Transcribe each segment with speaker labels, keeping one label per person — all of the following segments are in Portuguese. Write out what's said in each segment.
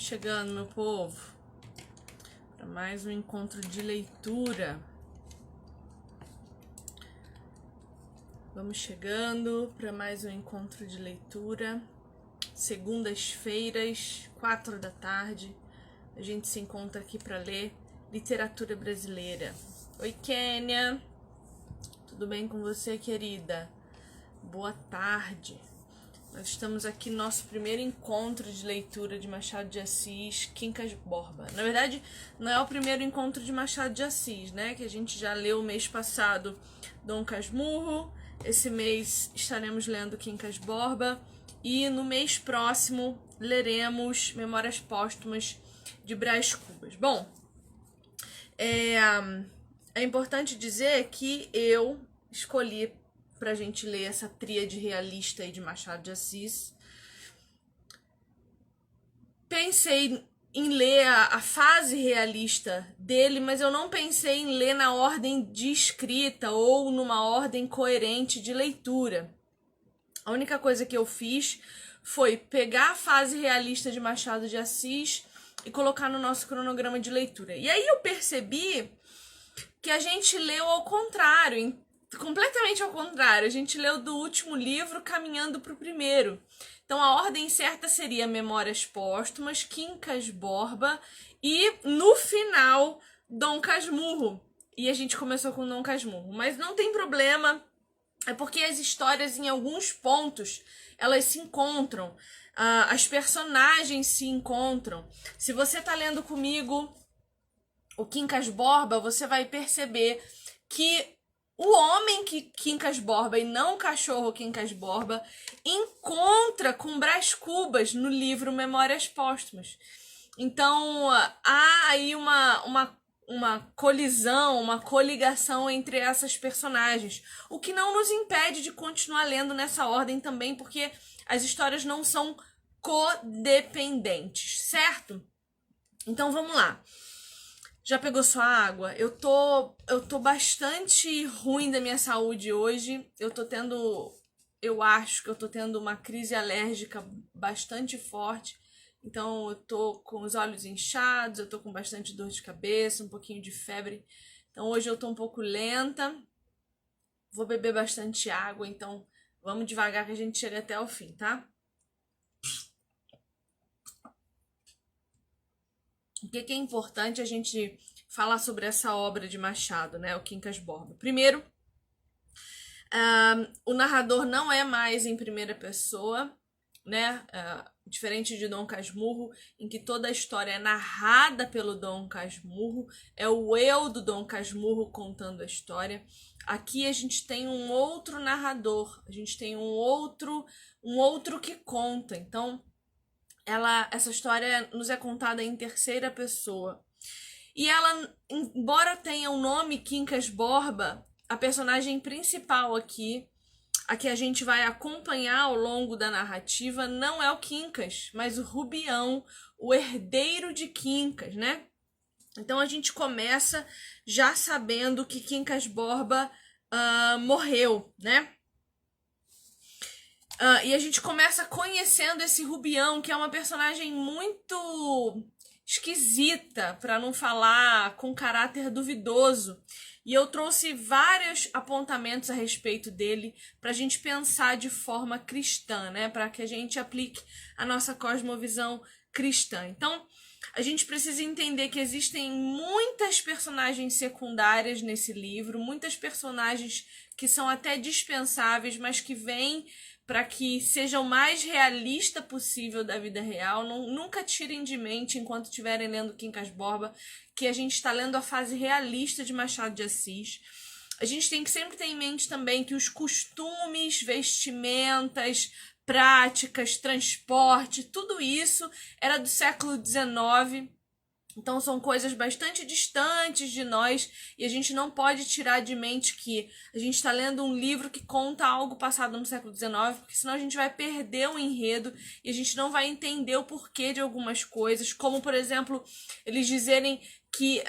Speaker 1: Chegando, meu povo, para mais um encontro de leitura. Vamos chegando para mais um encontro de leitura. Segundas-feiras, 4 da tarde, a gente se encontra aqui para ler literatura brasileira. Oi, Kênia. Tudo bem com você, querida? Boa tarde. Nós estamos aqui no nosso primeiro encontro de leitura de Machado de Assis, Quincas Borba. Na verdade, não é o primeiro encontro de Machado de Assis, né? Que a gente já leu mês passado Dom Casmurro. Esse mês estaremos lendo Quincas Borba. E no mês próximo leremos Memórias Póstumas de Brás Cubas. Bom, é importante dizer que eu escolhi pra gente ler essa tríade realista aí de Machado de Assis. Pensei em ler a fase realista dele, mas eu não pensei em ler na ordem de escrita ou numa ordem coerente de leitura. A única coisa que eu fiz foi pegar a fase realista de Machado de Assis e colocar no nosso cronograma de leitura. E aí eu percebi que a gente leu ao contrário, completamente ao contrário. A gente leu do último livro caminhando para o primeiro. Então a ordem certa seria Memórias Póstumas, Quincas Borba e no final Dom Casmurro. E a gente começou com Dom Casmurro, mas não tem problema, é porque as histórias em alguns pontos elas se encontram, as personagens se encontram. Se você tá lendo comigo o Quincas Borba, você vai perceber que o homem que Quincas Borba e não o cachorro Quincas Borba encontra com Brás Cubas no livro Memórias Póstumas. Então há aí uma colisão, uma coligação entre essas personagens, o que não nos impede de continuar lendo nessa ordem também, porque as histórias não são codependentes, certo? Então vamos lá. Já pegou sua água? Eu tô bastante ruim da minha saúde hoje. Eu acho que eu tô tendo uma crise alérgica bastante forte. Então eu tô com os olhos inchados, eu tô com bastante dor de cabeça, um pouquinho de febre. Então hoje eu tô um pouco lenta. Vou beber bastante água, então vamos devagar que a gente chega até o fim, tá? O que é importante a gente falar sobre essa obra de Machado, né? O Quincas Borba. Primeiro, o narrador não é mais em primeira pessoa, né? Diferente de Dom Casmurro, em que toda a história é narrada pelo Dom Casmurro, é o eu do Dom Casmurro contando a história. Aqui a gente tem um outro narrador, a gente tem um outro que conta. Então, essa história nos é contada em terceira pessoa. E ela, embora tenha o nome Quincas Borba, a personagem principal aqui, a que a gente vai acompanhar ao longo da narrativa, não é o Quincas, mas o Rubião, o herdeiro de Quincas, né? Então a gente começa já sabendo que Quincas Borba morreu, né? E a gente começa conhecendo esse Rubião, que é uma personagem muito esquisita, para não falar com caráter duvidoso. E eu trouxe vários apontamentos a respeito dele para a gente pensar de forma cristã, né? Para que a gente aplique a nossa cosmovisão cristã. Então, a gente precisa entender que existem muitas personagens secundárias nesse livro, muitas personagens que são até dispensáveis, mas que vêm para que seja o mais realista possível da vida real. Nunca tirem de mente, enquanto estiverem lendo Quincas Borba, que a gente está lendo a fase realista de Machado de Assis. A gente tem que sempre ter em mente também que os costumes, vestimentas, práticas, transporte, tudo isso era do século XIX. Então são coisas bastante distantes de nós e a gente não pode tirar de mente que a gente está lendo um livro que conta algo passado no século XIX, porque senão a gente vai perder o enredo e a gente não vai entender o porquê de algumas coisas, como, por exemplo, eles dizerem que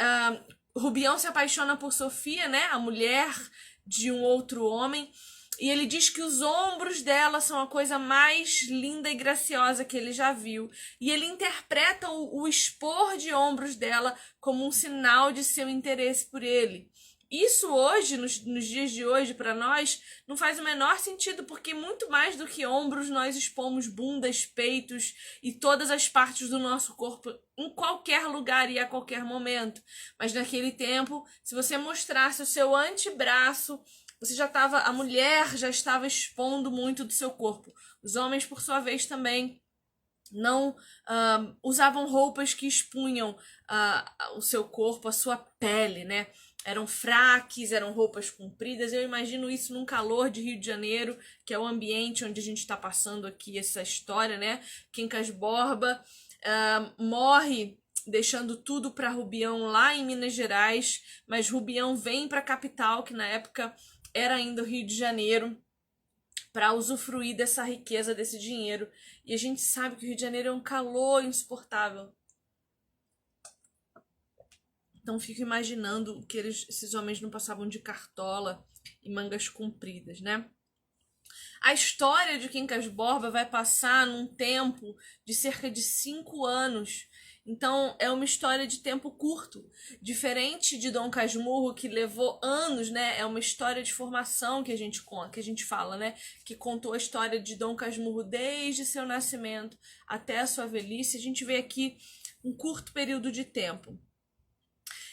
Speaker 1: Rubião se apaixona por Sofia, né, a mulher de um outro homem, E ele diz que os ombros dela são a coisa mais linda e graciosa que ele já viu. E ele interpreta o expor de ombros dela como um sinal de seu interesse por ele. Isso hoje, nos dias de hoje, para nós, não faz o menor sentido, porque muito mais do que ombros, nós expomos bundas, peitos e todas as partes do nosso corpo em qualquer lugar e a qualquer momento. Mas naquele tempo, se você mostrasse o seu antebraço, a mulher já estava expondo muito do seu corpo. Os homens, por sua vez, também não usavam roupas que expunham o seu corpo, a sua pele, né? Eram fraques, eram roupas compridas. Eu imagino isso num calor de Rio de Janeiro, que é o ambiente onde a gente está passando aqui essa história, né? Quincas Borba morre deixando tudo para Rubião lá em Minas Gerais, mas Rubião vem para a capital, que na época era ainda o Rio de Janeiro, para usufruir dessa riqueza, desse dinheiro. E a gente sabe que o Rio de Janeiro é um calor insuportável. Então fico imaginando que esses homens não passavam de cartola e mangas compridas, né? A história de Quincas Borba vai passar num tempo de cerca de 5 anos. Então é uma história de tempo curto, diferente de Dom Casmurro, que levou anos, né? É uma história de formação que a gente fala, né? Que contou a história de Dom Casmurro desde seu nascimento até a sua velhice. A gente vê aqui um curto período de tempo.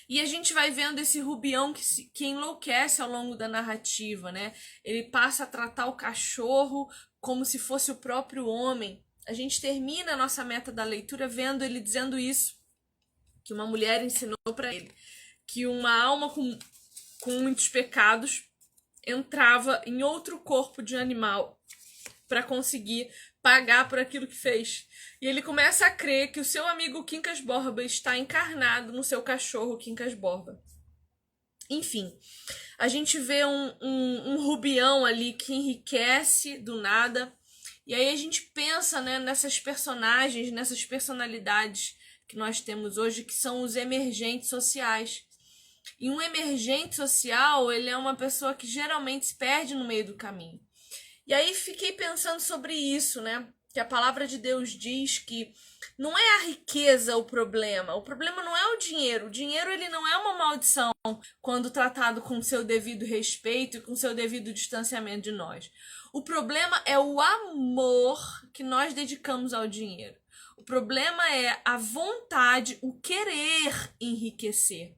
Speaker 1: E a gente vai vendo esse Rubião que enlouquece ao longo da narrativa, né? Ele passa a tratar o cachorro como se fosse o próprio homem. A gente termina a nossa meta da leitura vendo ele dizendo isso, que uma mulher ensinou para ele, que uma alma com muitos pecados entrava em outro corpo de animal para conseguir pagar por aquilo que fez. E ele começa a crer que o seu amigo Quincas Borba está encarnado no seu cachorro Quincas Borba. Enfim, a gente vê um Rubião ali que enriquece do nada. E aí a gente pensa, né, nessas personagens, nessas personalidades que nós temos hoje, que são os emergentes sociais. E um emergente social, ele é uma pessoa que geralmente se perde no meio do caminho. E aí fiquei pensando sobre isso, né? Que a palavra de Deus diz que não é a riqueza o problema não é o dinheiro. O dinheiro, ele não é uma maldição quando tratado com seu devido respeito e com seu devido distanciamento de nós. O problema é o amor que nós dedicamos ao dinheiro. O problema é a vontade, o querer enriquecer.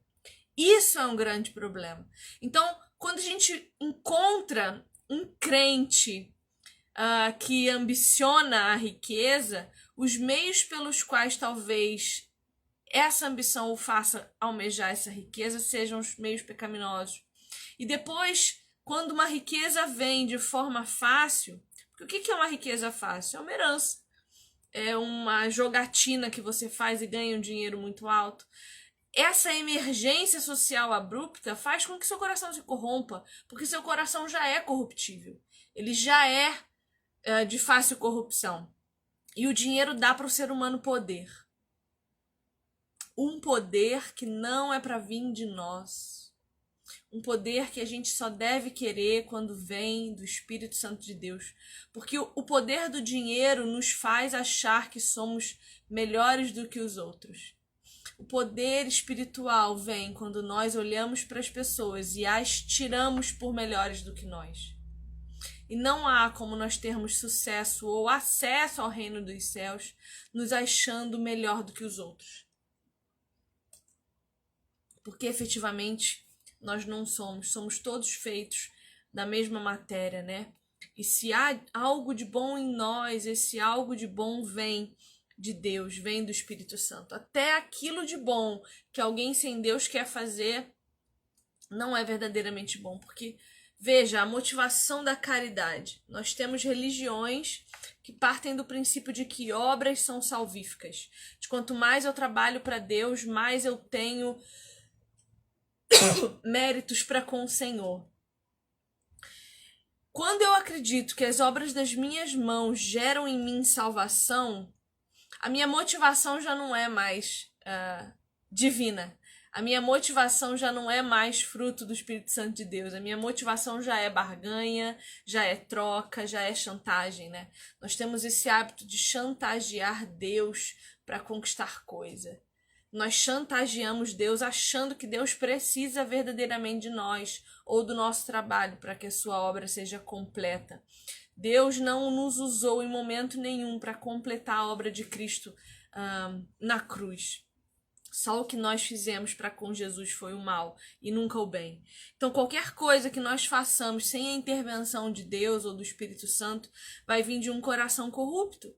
Speaker 1: Isso é um grande problema. Então, quando a gente encontra um crente que ambiciona a riqueza, os meios pelos quais talvez essa ambição o faça almejar essa riqueza sejam os meios pecaminosos. E depois, quando uma riqueza vem de forma fácil, porque o que é uma riqueza fácil? É uma herança. É uma jogatina que você faz e ganha um dinheiro muito alto. Essa emergência social abrupta faz com que seu coração se corrompa, porque seu coração já é corruptível. Ele já é de fácil corrupção. E o dinheiro dá para o ser humano poder. Um poder que não é para vir de nós. Um poder que a gente só deve querer quando vem do Espírito Santo de Deus. Porque o poder do dinheiro nos faz achar que somos melhores do que os outros. O poder espiritual vem quando nós olhamos para as pessoas e as tiramos por melhores do que nós. E não há como nós termos sucesso ou acesso ao reino dos céus nos achando melhor do que os outros. Porque efetivamente nós não somos todos feitos da mesma matéria, né? E se há algo de bom em nós, esse algo de bom vem de Deus, vem do Espírito Santo. Até aquilo de bom que alguém sem Deus quer fazer não é verdadeiramente bom, porque veja, a motivação da caridade. Nós temos religiões que partem do princípio de que obras são salvíficas. De quanto mais eu trabalho para Deus, mais eu tenho méritos para com o Senhor. Quando eu acredito que as obras das minhas mãos geram em mim salvação, a minha motivação já não é mais divina. A minha motivação já não é mais fruto do Espírito Santo de Deus. A minha motivação já é barganha, já é troca, já é chantagem, né? Nós temos esse hábito de chantagear Deus para conquistar coisa. Nós chantageamos Deus achando que Deus precisa verdadeiramente de nós ou do nosso trabalho para que a sua obra seja completa. Deus não nos usou em momento nenhum para completar a obra de Cristo na cruz. Só o que nós fizemos para com Jesus foi o mal e nunca o bem. Então, qualquer coisa que nós façamos sem a intervenção de Deus ou do Espírito Santo vai vir de um coração corrupto.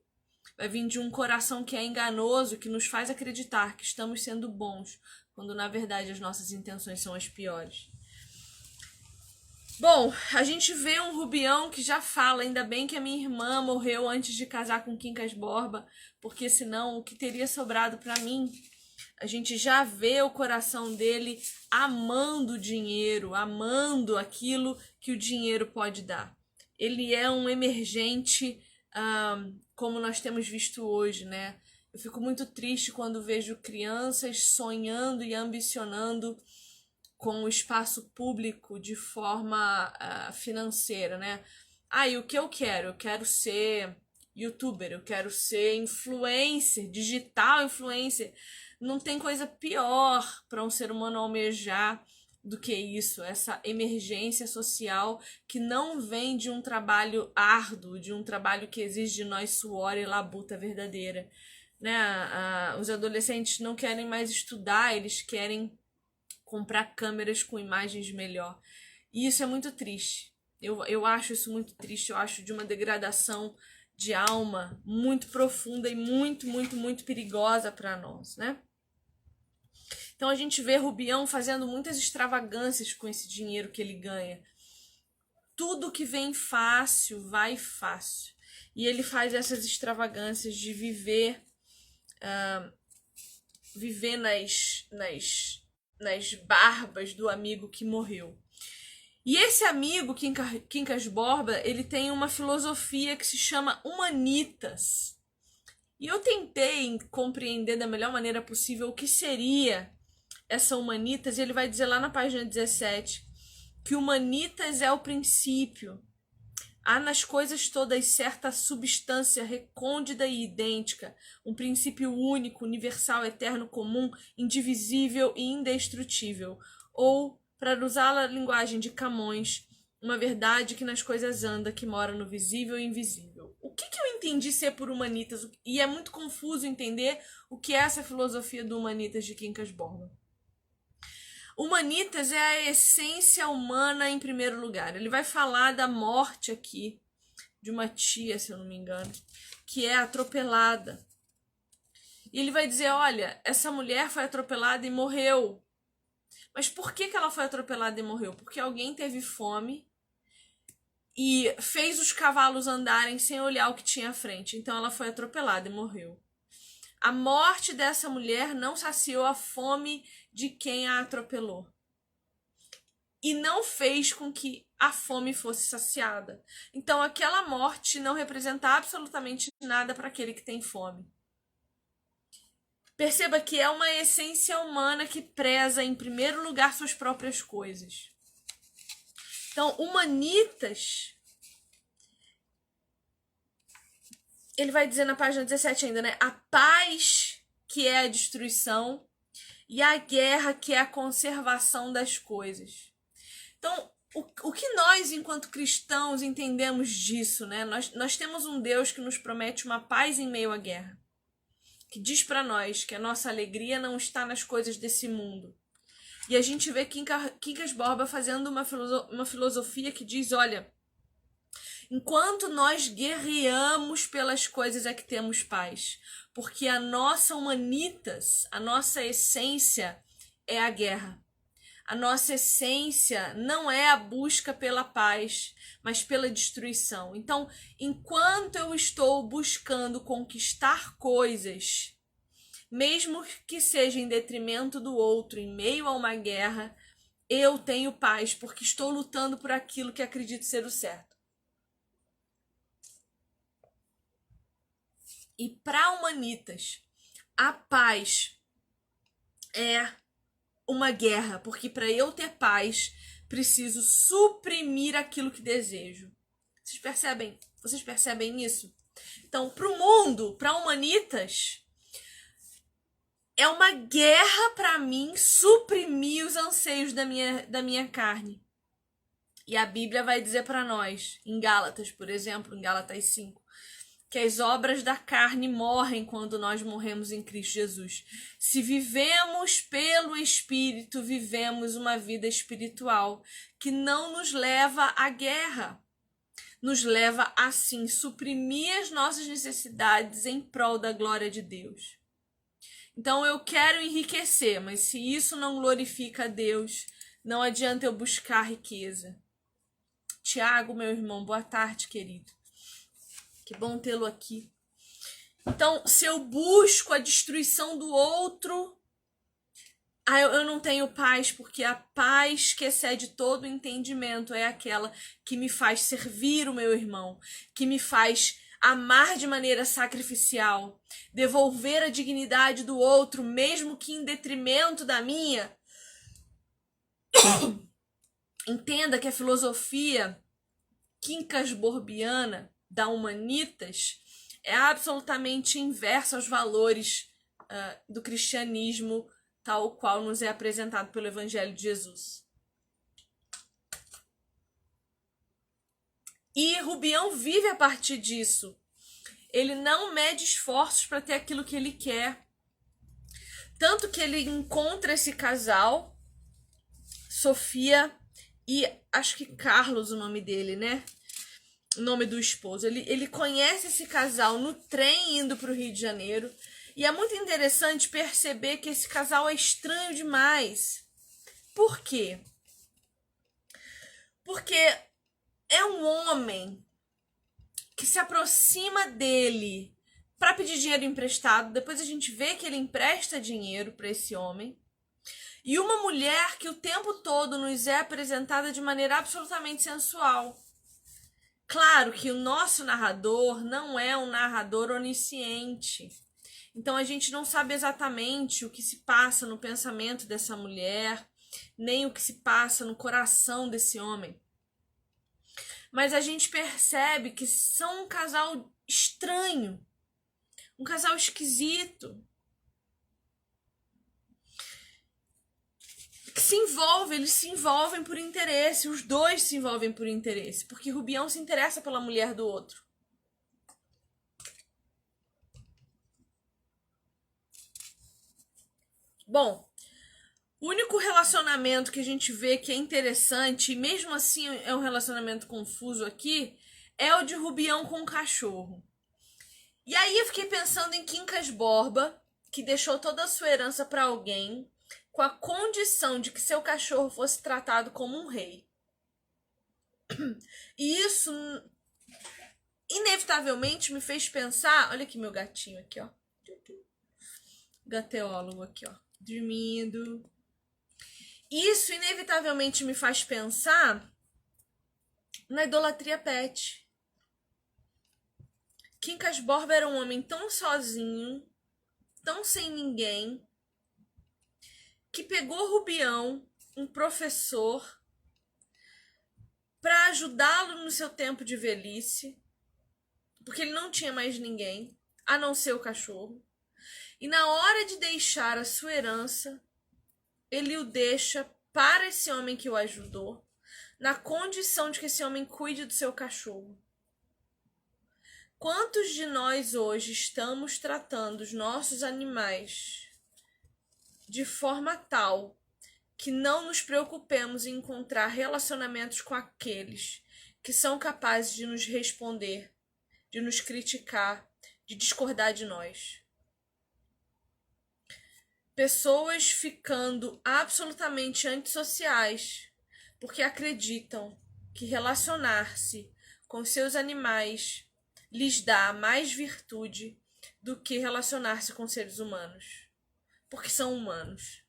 Speaker 1: Vai vir de um coração que é enganoso, que nos faz acreditar que estamos sendo bons, quando na verdade as nossas intenções são as piores. Bom, a gente vê um Rubião que já fala, ainda bem que a minha irmã morreu antes de casar com Quincas Borba, porque senão o que teria sobrado para mim? A gente já vê o coração dele amando o dinheiro, amando aquilo que o dinheiro pode dar. Ele é um emergente, como nós temos visto hoje, né? Eu fico muito triste quando vejo crianças sonhando e ambicionando com o espaço público de forma financeira, né? E o que eu quero? Eu quero ser youtuber, eu quero ser influencer, digital influencer. Não tem coisa pior para um ser humano almejar do que isso, essa emergência social que não vem de um trabalho árduo, de um trabalho que exige de nós suor e labuta verdadeira. Né? Os adolescentes não querem mais estudar, eles querem comprar câmeras com imagens melhor. E isso é muito triste. Eu acho isso muito triste, eu acho de uma degradação de alma muito profunda e muito, muito, muito perigosa para nós, né? Então a gente vê Rubião fazendo muitas extravagâncias com esse dinheiro que ele ganha. Tudo que vem fácil, vai fácil. E ele faz essas extravagâncias de viver nas barbas do amigo que morreu. E esse amigo, Quincas Borba, ele tem uma filosofia que se chama Humanitas. E eu tentei compreender da melhor maneira possível o que seria essa Humanitas, e ele vai dizer lá na página 17 que Humanitas é o princípio. Há nas coisas todas certa substância recôndita e idêntica, um princípio único, universal, eterno, comum, indivisível e indestrutível. Ou, para usar a linguagem de Camões, uma verdade que nas coisas anda, que mora no visível e invisível. O que eu entendi ser por Humanitas? E é muito confuso entender o que é essa filosofia do Humanitas de Quincas Borba. Humanitas é a essência humana em primeiro lugar. Ele vai falar da morte aqui de uma tia, se eu não me engano, que é atropelada. E ele vai dizer, olha, essa mulher foi atropelada e morreu. Mas por que ela foi atropelada e morreu? Porque alguém teve fome e fez os cavalos andarem sem olhar o que tinha à frente. Então ela foi atropelada e morreu. A morte dessa mulher não saciou a fome de quem a atropelou. E não fez com que a fome fosse saciada. Então aquela morte não representa absolutamente nada para aquele que tem fome. Perceba que é uma essência humana que preza em primeiro lugar suas próprias coisas. Então, Humanitas, ele vai dizer na página 17 ainda, né? A paz que é a destruição e a guerra que é a conservação das coisas. Então, o que nós, enquanto cristãos, entendemos disso, né? Nós temos um Deus que nos promete uma paz em meio à guerra, que diz para nós que a nossa alegria não está nas coisas desse mundo. E a gente vê Quincas Borba fazendo uma filosofia que diz, olha, enquanto nós guerreamos pelas coisas é que temos paz, porque a nossa Humanitas, a nossa essência é a guerra. A nossa essência não é a busca pela paz, mas pela destruição. Então, enquanto eu estou buscando conquistar coisas, mesmo que seja em detrimento do outro, em meio a uma guerra, eu tenho paz, porque estou lutando por aquilo que acredito ser o certo. E para Humanitas, a paz é uma guerra, porque para eu ter paz, preciso suprimir aquilo que desejo. Vocês percebem? Vocês percebem isso? Então, para o mundo, para humanitas, é uma guerra para mim suprimir os anseios da minha carne. E a Bíblia vai dizer para nós, em Gálatas, por exemplo, em Gálatas 5, que as obras da carne morrem quando nós morremos em Cristo Jesus. Se vivemos pelo Espírito, vivemos uma vida espiritual que não nos leva à guerra. Nos leva, assim, suprimir as nossas necessidades em prol da glória de Deus. Então eu quero enriquecer, mas se isso não glorifica a Deus, não adianta eu buscar riqueza. Tiago, meu irmão, boa tarde, querido. Que bom tê-lo aqui. Então, se eu busco a destruição do outro, eu não tenho paz, porque a paz que excede todo o entendimento é aquela que me faz servir o meu irmão, que me faz amar de maneira sacrificial, devolver a dignidade do outro, mesmo que em detrimento da minha. Entenda que a filosofia quincasborbiana da Humanitas é absolutamente inversa aos valores do cristianismo tal qual nos é apresentado pelo Evangelho de Jesus. E Rubião vive a partir disso. Ele não mede esforços para ter aquilo que ele quer. Tanto que ele encontra esse casal, Sofia e acho que Carlos, o nome dele, né? O nome do esposo. Ele conhece esse casal no trem indo para o Rio de Janeiro. E é muito interessante perceber que esse casal é estranho demais. Por quê? Porque é um homem que se aproxima dele para pedir dinheiro emprestado. Depois a gente vê que ele empresta dinheiro para esse homem. E uma mulher que o tempo todo nos é apresentada de maneira absolutamente sensual. Claro que o nosso narrador não é um narrador onisciente. Então a gente não sabe exatamente o que se passa no pensamento dessa mulher, nem o que se passa no coração desse homem. Mas a gente percebe que são um casal estranho, um casal esquisito, que eles se envolvem por interesse, os dois se envolvem por interesse, porque Rubião se interessa pela mulher do outro. Bom, o único relacionamento que a gente vê que é interessante, e mesmo assim é um relacionamento confuso aqui, é o de Rubião com o cachorro. E aí eu fiquei pensando em Quincas Borba, que deixou toda a sua herança para alguém, com a condição de que seu cachorro fosse tratado como um rei. E isso inevitavelmente me fez pensar, olha aqui meu gatinho aqui, ó. Gateólogo aqui, ó, dormindo. Isso inevitavelmente me faz pensar na idolatria pet. Quincas Borba era um homem tão sozinho, tão sem ninguém, que pegou Rubião, um professor, para ajudá-lo no seu tempo de velhice, porque ele não tinha mais ninguém, a não ser o cachorro. E na hora de deixar a sua herança, ele o deixa para esse homem que o ajudou, na condição de que esse homem cuide do seu cachorro. Quantos de nós hoje estamos tratando os nossos animais de forma tal que não nos preocupemos em encontrar relacionamentos com aqueles que são capazes de nos responder, de nos criticar, de discordar de nós? Pessoas ficando absolutamente antissociais porque acreditam que relacionar-se com seus animais lhes dá mais virtude do que relacionar-se com seres humanos. Porque são humanos.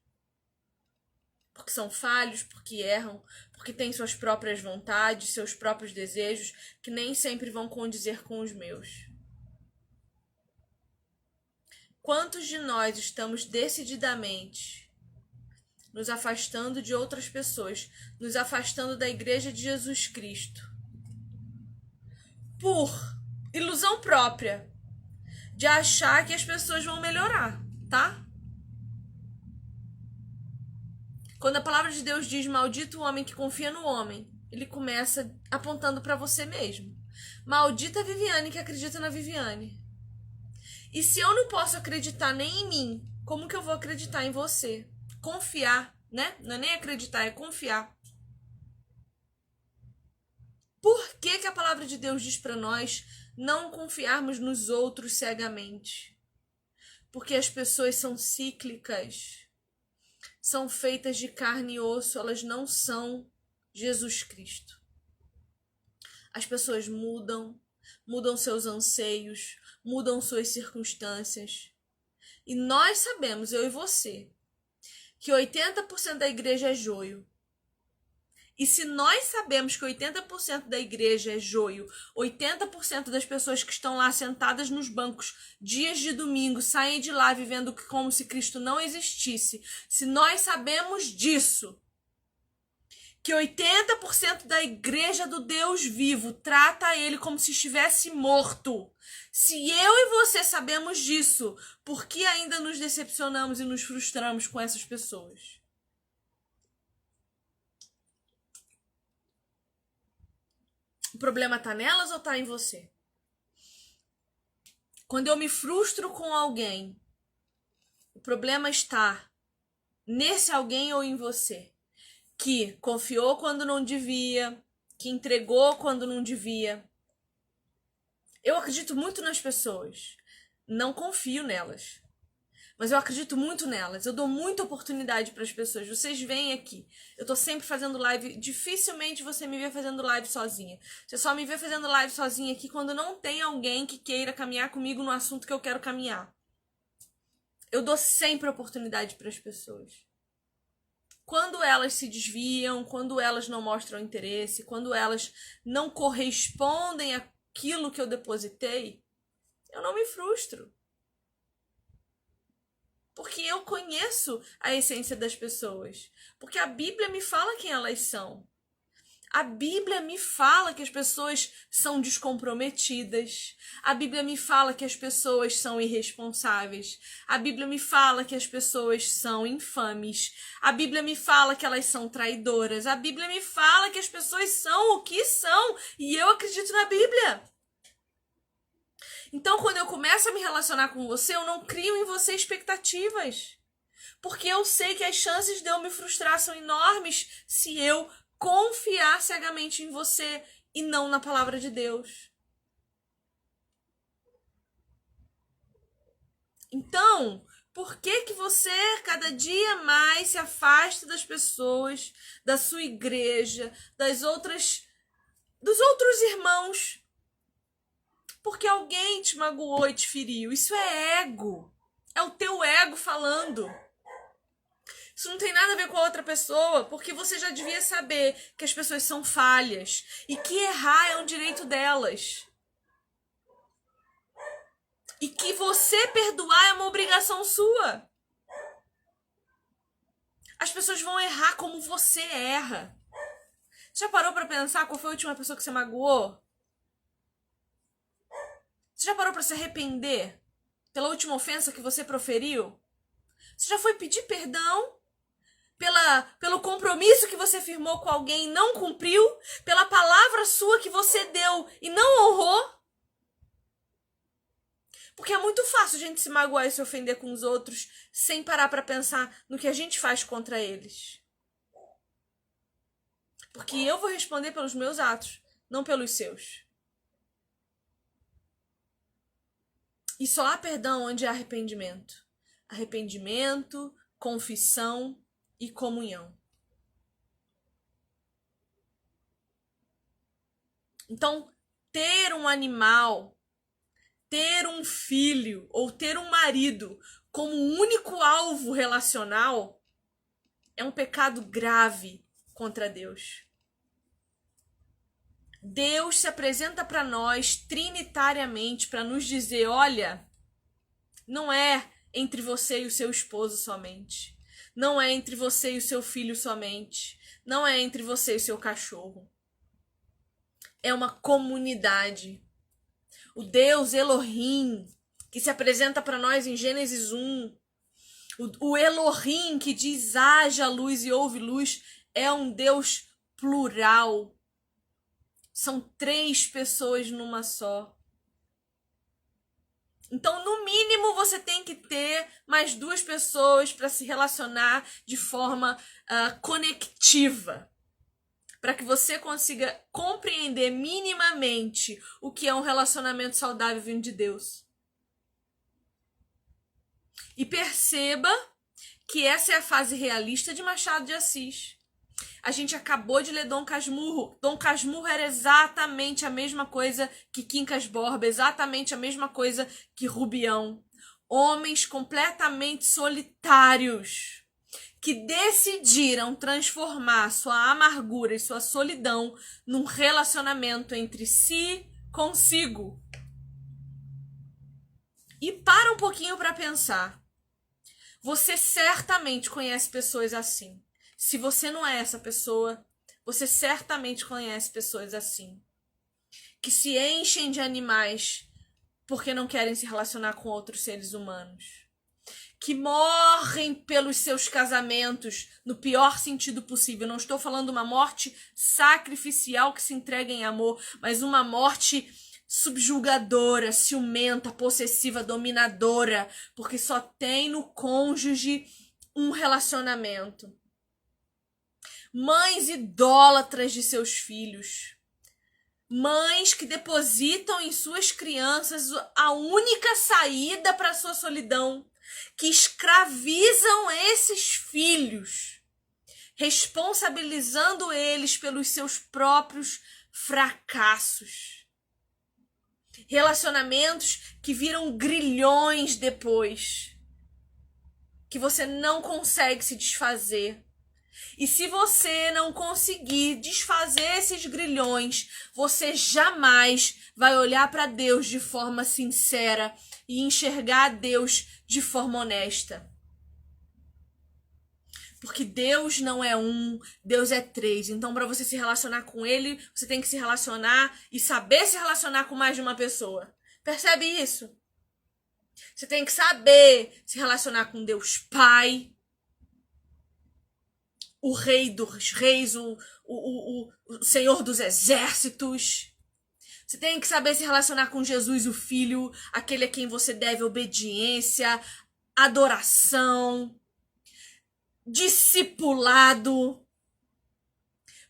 Speaker 1: Porque são falhos, porque erram, porque têm suas próprias vontades, seus próprios desejos, que nem sempre vão condizer com os meus. Quantos de nós estamos decididamente nos afastando de outras pessoas, nos afastando da Igreja de Jesus Cristo. Por ilusão própria de achar que as pessoas vão melhorar, tá? Quando a palavra de Deus diz maldito o homem que confia no homem, ele começa apontando para você mesmo. Maldita a Viviane que acredita na Viviane. E se eu não posso acreditar nem em mim, como que eu vou acreditar em você? Confiar, né? Não é nem acreditar, é confiar. Por que a palavra de Deus diz para nós não confiarmos nos outros cegamente? Porque as pessoas são cíclicas, são feitas de carne e osso, elas não são Jesus Cristo. As pessoas mudam seus anseios, mudam suas circunstâncias. E nós sabemos, eu e você, que 80% da igreja é joio. E se nós sabemos que 80% da igreja é joio, 80% das pessoas que estão lá sentadas nos bancos dias de domingo saem de lá vivendo como se Cristo não existisse, se nós sabemos disso, que 80% da igreja do Deus vivo trata ele como se estivesse morto, se eu e você sabemos disso, por que ainda nos decepcionamos e nos frustramos com essas pessoas? O problema tá nelas ou tá em você? Quando eu me frustro com alguém, o problema está nesse alguém ou em você? Que confiou quando não devia, que entregou quando não devia. Eu acredito muito nas pessoas. Não confio nelas. Mas eu acredito muito nelas. Eu dou muita oportunidade para as pessoas. Vocês vêm aqui. Eu tô sempre fazendo live. Dificilmente você me vê fazendo live sozinha. Você só me vê fazendo live sozinha aqui quando não tem alguém que queira caminhar comigo no assunto que eu quero caminhar. Eu dou sempre oportunidade para as pessoas. Quando elas se desviam, quando elas não mostram interesse, quando elas não correspondem àquilo que eu depositei, eu não me frustro. Porque eu conheço a essência das pessoas. Porque a Bíblia me fala quem elas são. A Bíblia me fala que as pessoas são descomprometidas. A Bíblia me fala que as pessoas são irresponsáveis. A Bíblia me fala que as pessoas são infames. A Bíblia me fala que elas são traidoras. A Bíblia me fala que as pessoas são o que são. E eu acredito na Bíblia. Então, quando eu começo a me relacionar com você, eu não crio em você expectativas. Porque eu sei que as chances de eu me frustrar são enormes se eu confiar cegamente em você e não na palavra de Deus. Então, por que você cada dia mais se afasta das pessoas, da sua igreja, dos outros irmãos? Porque alguém te magoou e te feriu. Isso é ego. É o teu ego falando. Isso não tem nada a ver com a outra pessoa, porque você já devia saber que as pessoas são falhas e que errar é um direito delas. E que você perdoar é uma obrigação sua. As pessoas vão errar como você erra. Você já parou para pensar qual foi a última pessoa que você magoou? Você já parou para se arrepender pela última ofensa que você proferiu? Você já foi pedir perdão pelo compromisso que você firmou com alguém e não cumpriu? Pela palavra sua que você deu e não honrou? Porque é muito fácil a gente se magoar e se ofender com os outros sem parar para pensar no que a gente faz contra eles. Porque eu vou responder pelos meus atos, não pelos seus. E só há perdão onde há arrependimento. Arrependimento, confissão e comunhão. Então, ter um animal, ter um filho ou ter um marido como único alvo relacional é um pecado grave contra Deus. Deus se apresenta para nós trinitariamente para nos dizer, olha, não é entre você e o seu esposo somente. Não é entre você e o seu filho somente. Não é entre você e o seu cachorro. É uma comunidade. O Deus Elohim, que se apresenta para nós em Gênesis 1, o Elohim que diz haja luz e houve luz, é um Deus plural. São 3 pessoas numa só. Então, no mínimo, você tem que ter mais 2 pessoas para se relacionar de forma conectiva. Para que você consiga compreender minimamente o que é um relacionamento saudável vindo de Deus. E perceba que essa é a fase realista de Machado de Assis. A gente acabou de ler Dom Casmurro. Dom Casmurro era exatamente a mesma coisa que Quincas Borba, exatamente a mesma coisa que Rubião. Homens completamente solitários que decidiram transformar sua amargura e sua solidão num relacionamento entre si consigo. E para um pouquinho para pensar. Você certamente conhece pessoas assim. Se você não é essa pessoa, você certamente conhece pessoas assim. Que se enchem de animais porque não querem se relacionar com outros seres humanos. Que morrem pelos seus casamentos no pior sentido possível. Não estou falando uma morte sacrificial que se entrega em amor, mas uma morte subjugadora, ciumenta, possessiva, dominadora, porque só tem no cônjuge um relacionamento. Mães idólatras de seus filhos. Mães que depositam em suas crianças a única saída para a sua solidão, que escravizam esses filhos, responsabilizando eles pelos seus próprios fracassos. Relacionamentos que viram grilhões depois, que você não consegue se desfazer. E se você não conseguir desfazer esses grilhões, você jamais vai olhar para Deus de forma sincera e enxergar a Deus de forma honesta. Porque Deus não é um, Deus é 3. Então, para você se relacionar com Ele, você tem que se relacionar e saber se relacionar com mais de uma pessoa. Percebe isso? Você tem que saber se relacionar com Deus Pai, o Rei dos Reis, o Senhor dos Exércitos. Você tem que saber se relacionar com Jesus, o Filho, aquele a quem você deve obediência, adoração, discipulado.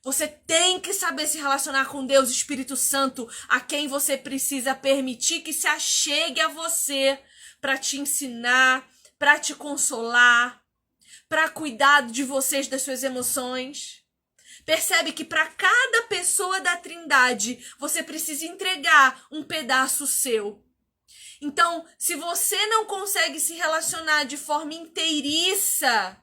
Speaker 1: Você tem que saber se relacionar com Deus, Espírito Santo, a quem você precisa permitir que se achegue a você para te ensinar, para te consolar, para cuidar de vocês, das suas emoções. Percebe que para cada pessoa da Trindade, você precisa entregar um pedaço seu. Então, se você não consegue se relacionar de forma inteiriça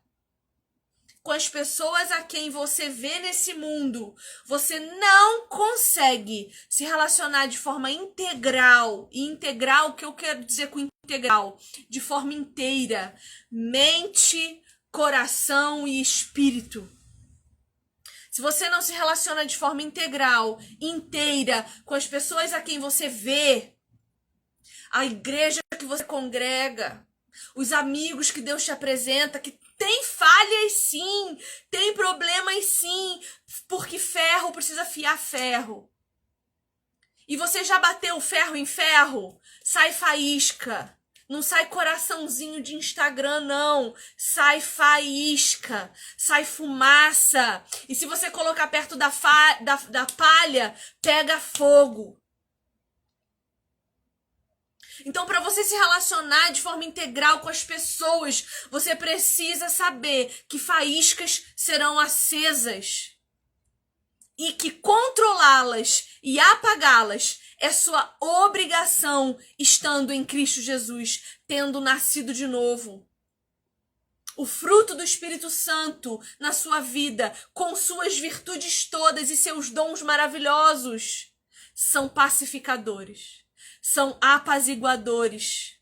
Speaker 1: com as pessoas a quem você vê nesse mundo, você não consegue se relacionar de forma integral. E integral, o que eu quero dizer com integral? De forma inteira. Mente, coração e espírito. Se você não se relaciona de forma integral, inteira, com as pessoas a quem você vê, a igreja que você congrega, os amigos que Deus te apresenta, que tem falhas sim, tem problemas sim, porque ferro precisa afiar ferro. E você já bateu ferro em ferro? Sai faísca. Não sai coraçãozinho de Instagram, não. Sai faísca. Sai fumaça. E se você colocar perto da palha, pega fogo. Então, para você se relacionar de forma integral com as pessoas, você precisa saber que faíscas serão acesas. E que controlá-las e apagá-las é sua obrigação estando em Cristo Jesus, tendo nascido de novo. O fruto do Espírito Santo na sua vida, com suas virtudes todas e seus dons maravilhosos, são pacificadores, são apaziguadores.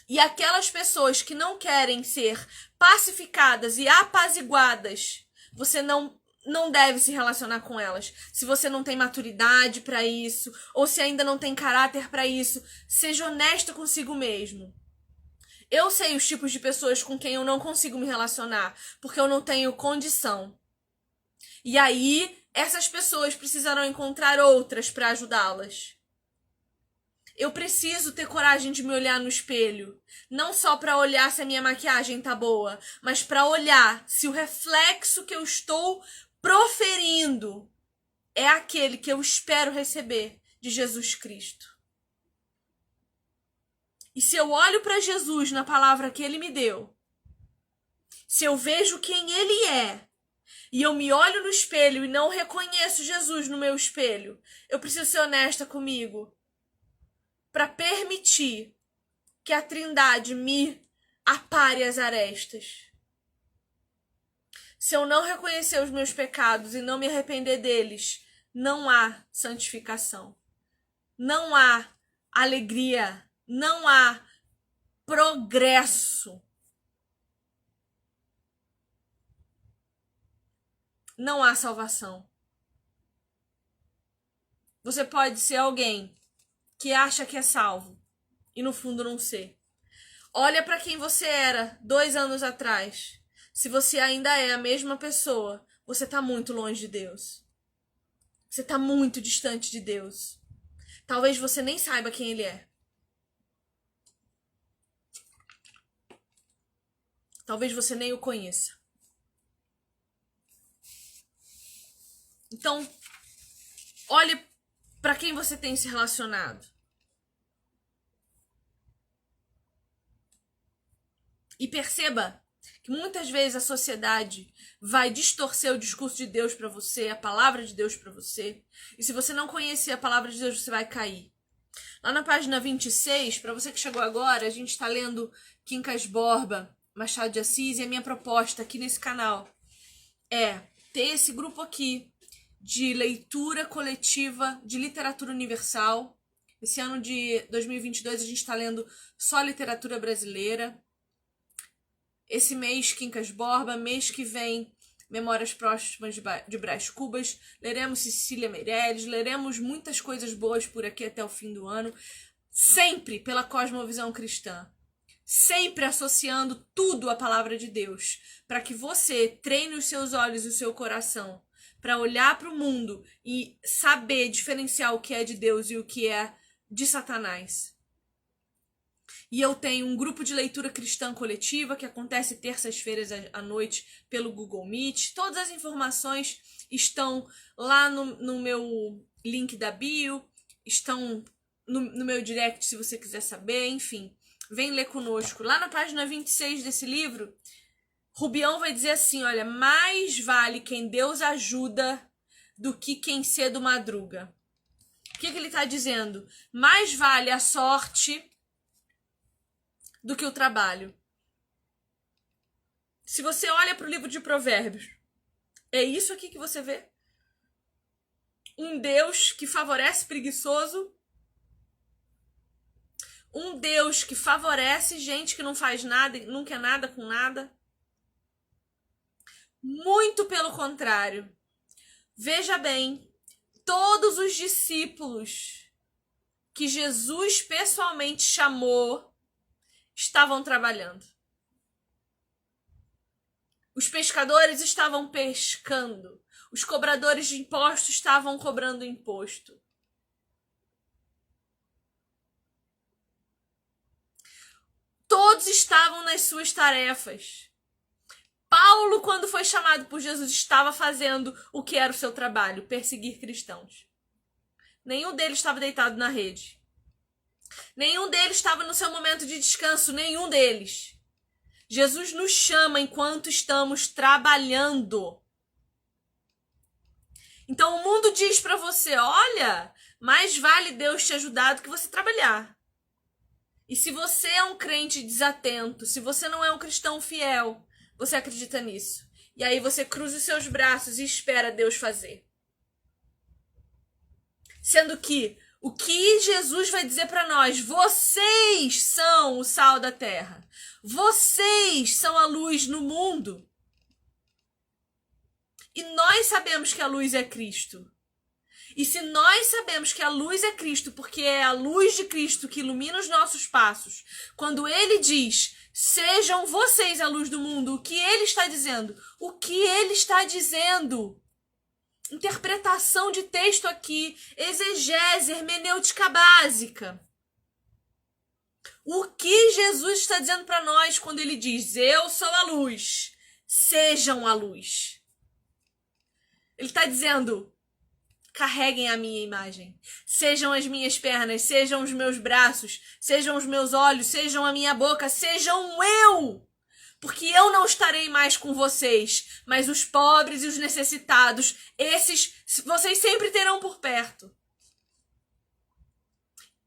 Speaker 1: E aquelas pessoas que não querem ser pacificadas e apaziguadas, você não deve se relacionar com elas. Se você não tem maturidade para isso, ou se ainda não tem caráter para isso, seja honesto consigo mesmo. Eu sei os tipos de pessoas com quem eu não consigo me relacionar, porque eu não tenho condição. E aí, essas pessoas precisarão encontrar outras para ajudá-las. Eu preciso ter coragem de me olhar no espelho. Não só para olhar se a minha maquiagem tá boa, mas para olhar se o reflexo que eu estou proferindo é aquele que eu espero receber de Jesus Cristo. E se eu olho para Jesus na palavra que ele me deu, se eu vejo quem ele é, e eu me olho no espelho e não reconheço Jesus no meu espelho, eu preciso ser honesta comigo para permitir que a Trindade me apare as arestas. Se eu não reconhecer os meus pecados e não me arrepender deles, não há santificação. Não há alegria. Não há progresso. Não há salvação. Você pode ser alguém que acha que é salvo e no fundo não ser. Olha para quem você era 2 anos atrás. Se você ainda é a mesma pessoa, você está muito longe de Deus. Você está muito distante de Deus. Talvez você nem saiba quem ele é. Talvez você nem o conheça. Então, olhe para quem você tem se relacionado. E perceba que muitas vezes a sociedade vai distorcer o discurso de Deus para você, a palavra de Deus para você. E se você não conhecer a palavra de Deus, você vai cair. Lá na página 26, para você que chegou agora, a gente está lendo Quincas Borba, Machado de Assis, e a minha proposta aqui nesse canal é ter esse grupo aqui de leitura coletiva de literatura universal. Esse ano de 2022 a gente está lendo só literatura brasileira. Esse mês, Quincas Borba. Mês que vem, Memórias Próximas de Brás Cubas. Leremos Cecília Meirelles. Leremos muitas coisas boas por aqui até o fim do ano. Sempre pela cosmovisão cristã. Sempre associando tudo à palavra de Deus. Para que você treine os seus olhos e o seu coração. Para olhar para o mundo e saber diferenciar o que é de Deus e o que é de Satanás. E eu tenho um grupo de leitura cristã coletiva que acontece terças-feiras à noite pelo Google Meet. Todas as informações estão lá no meu link da bio, estão no meu direct se você quiser saber, enfim. Vem ler conosco. Lá na página 26 desse livro, Rubião vai dizer assim, olha, mais vale quem Deus ajuda do que quem cedo madruga. O que ele está dizendo? Mais vale a sorte do que o trabalho. Se você olha para o livro de Provérbios, é isso aqui que você vê? Um Deus que favorece preguiçoso. Um Deus que favorece gente que não faz nada, não quer nada com nada. Muito pelo contrário. Veja bem, todos os discípulos que Jesus pessoalmente chamou estavam trabalhando. Os pescadores estavam pescando. Os cobradores de impostos estavam cobrando imposto. Todos estavam nas suas tarefas. Paulo, quando foi chamado por Jesus, estava fazendo o que era o seu trabalho, perseguir cristãos. Nenhum deles estava deitado na rede. Nenhum deles estava no seu momento de descanso, nenhum deles. Jesus nos chama enquanto estamos trabalhando. Então o mundo diz para você, olha, mais vale Deus te ajudar do que você trabalhar. E se você é um crente desatento, se você não é um cristão fiel, você acredita nisso. E aí você cruza os seus braços e espera Deus fazer. Sendo que O que Jesus vai dizer para nós? Vocês são o sal da terra. Vocês são a luz no mundo. E nós sabemos que a luz é Cristo. E se nós sabemos que a luz é Cristo, porque é a luz de Cristo que ilumina os nossos passos, quando ele diz, sejam vocês a luz do mundo, o que ele está dizendo? O que ele está dizendo? Interpretação de texto aqui, exegese, hermenêutica básica. O que Jesus está dizendo para nós quando ele diz, eu sou a luz, sejam a luz? Ele está dizendo, carreguem a minha imagem. Sejam as minhas pernas, sejam os meus braços, sejam os meus olhos, sejam a minha boca, sejam eu. Porque eu não estarei mais com vocês, mas os pobres e os necessitados, esses vocês sempre terão por perto.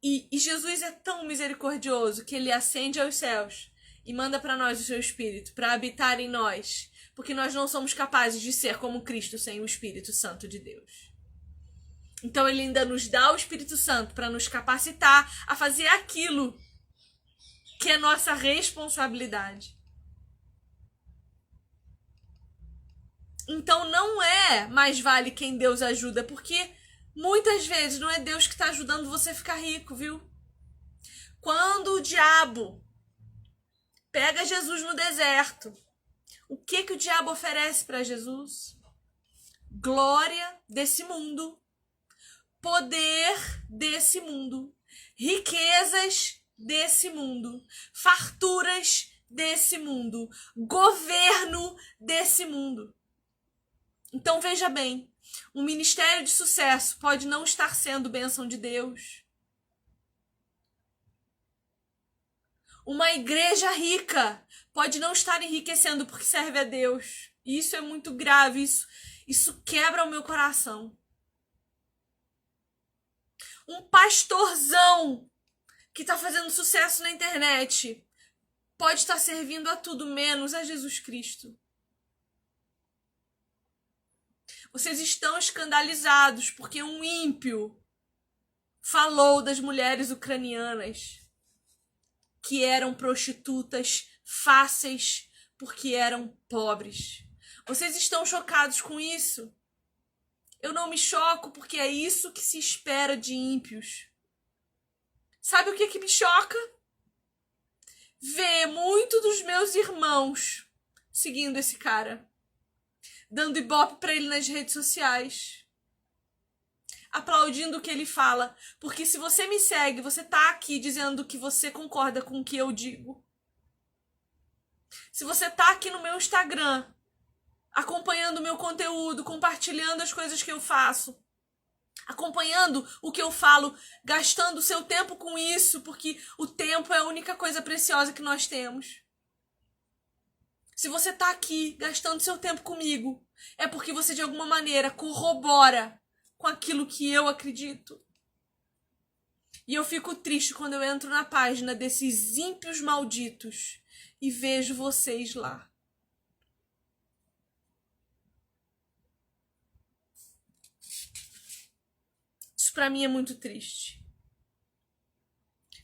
Speaker 1: E Jesus é tão misericordioso que ele ascende aos céus e manda para nós o seu Espírito, para habitar em nós, porque nós não somos capazes de ser como Cristo sem o Espírito Santo de Deus. Então ele ainda nos dá o Espírito Santo para nos capacitar a fazer aquilo que é nossa responsabilidade. Então não é mais vale quem Deus ajuda, porque muitas vezes não é Deus que está ajudando você a ficar rico, viu? Quando o diabo pega Jesus no deserto, o que o diabo oferece para Jesus? Glória desse mundo, poder desse mundo, riquezas desse mundo, farturas desse mundo, governo desse mundo. Então veja bem, um ministério de sucesso pode não estar sendo bênção de Deus. Uma igreja rica pode não estar enriquecendo porque serve a Deus. E isso é muito grave, isso quebra o meu coração. Um pastorzão que está fazendo sucesso na internet pode estar servindo a tudo menos a Jesus Cristo. Vocês estão escandalizados porque um ímpio falou das mulheres ucranianas que eram prostitutas fáceis porque eram pobres. Vocês estão chocados com isso? Eu não me choco porque é isso que se espera de ímpios. Sabe o que me choca? Ver muito dos meus irmãos seguindo esse cara, dando ibope pra ele nas redes sociais, aplaudindo o que ele fala, porque se você me segue, você tá aqui dizendo que você concorda com o que eu digo. Se você tá aqui no meu Instagram, acompanhando o meu conteúdo, compartilhando as coisas que eu faço, acompanhando o que eu falo, gastando o seu tempo com isso, porque o tempo é a única coisa preciosa que nós temos. Se você tá aqui gastando seu tempo comigo, é porque você de alguma maneira corrobora com aquilo que eu acredito. E eu fico triste quando eu entro na página desses ímpios malditos e vejo vocês lá. Isso pra mim é muito triste.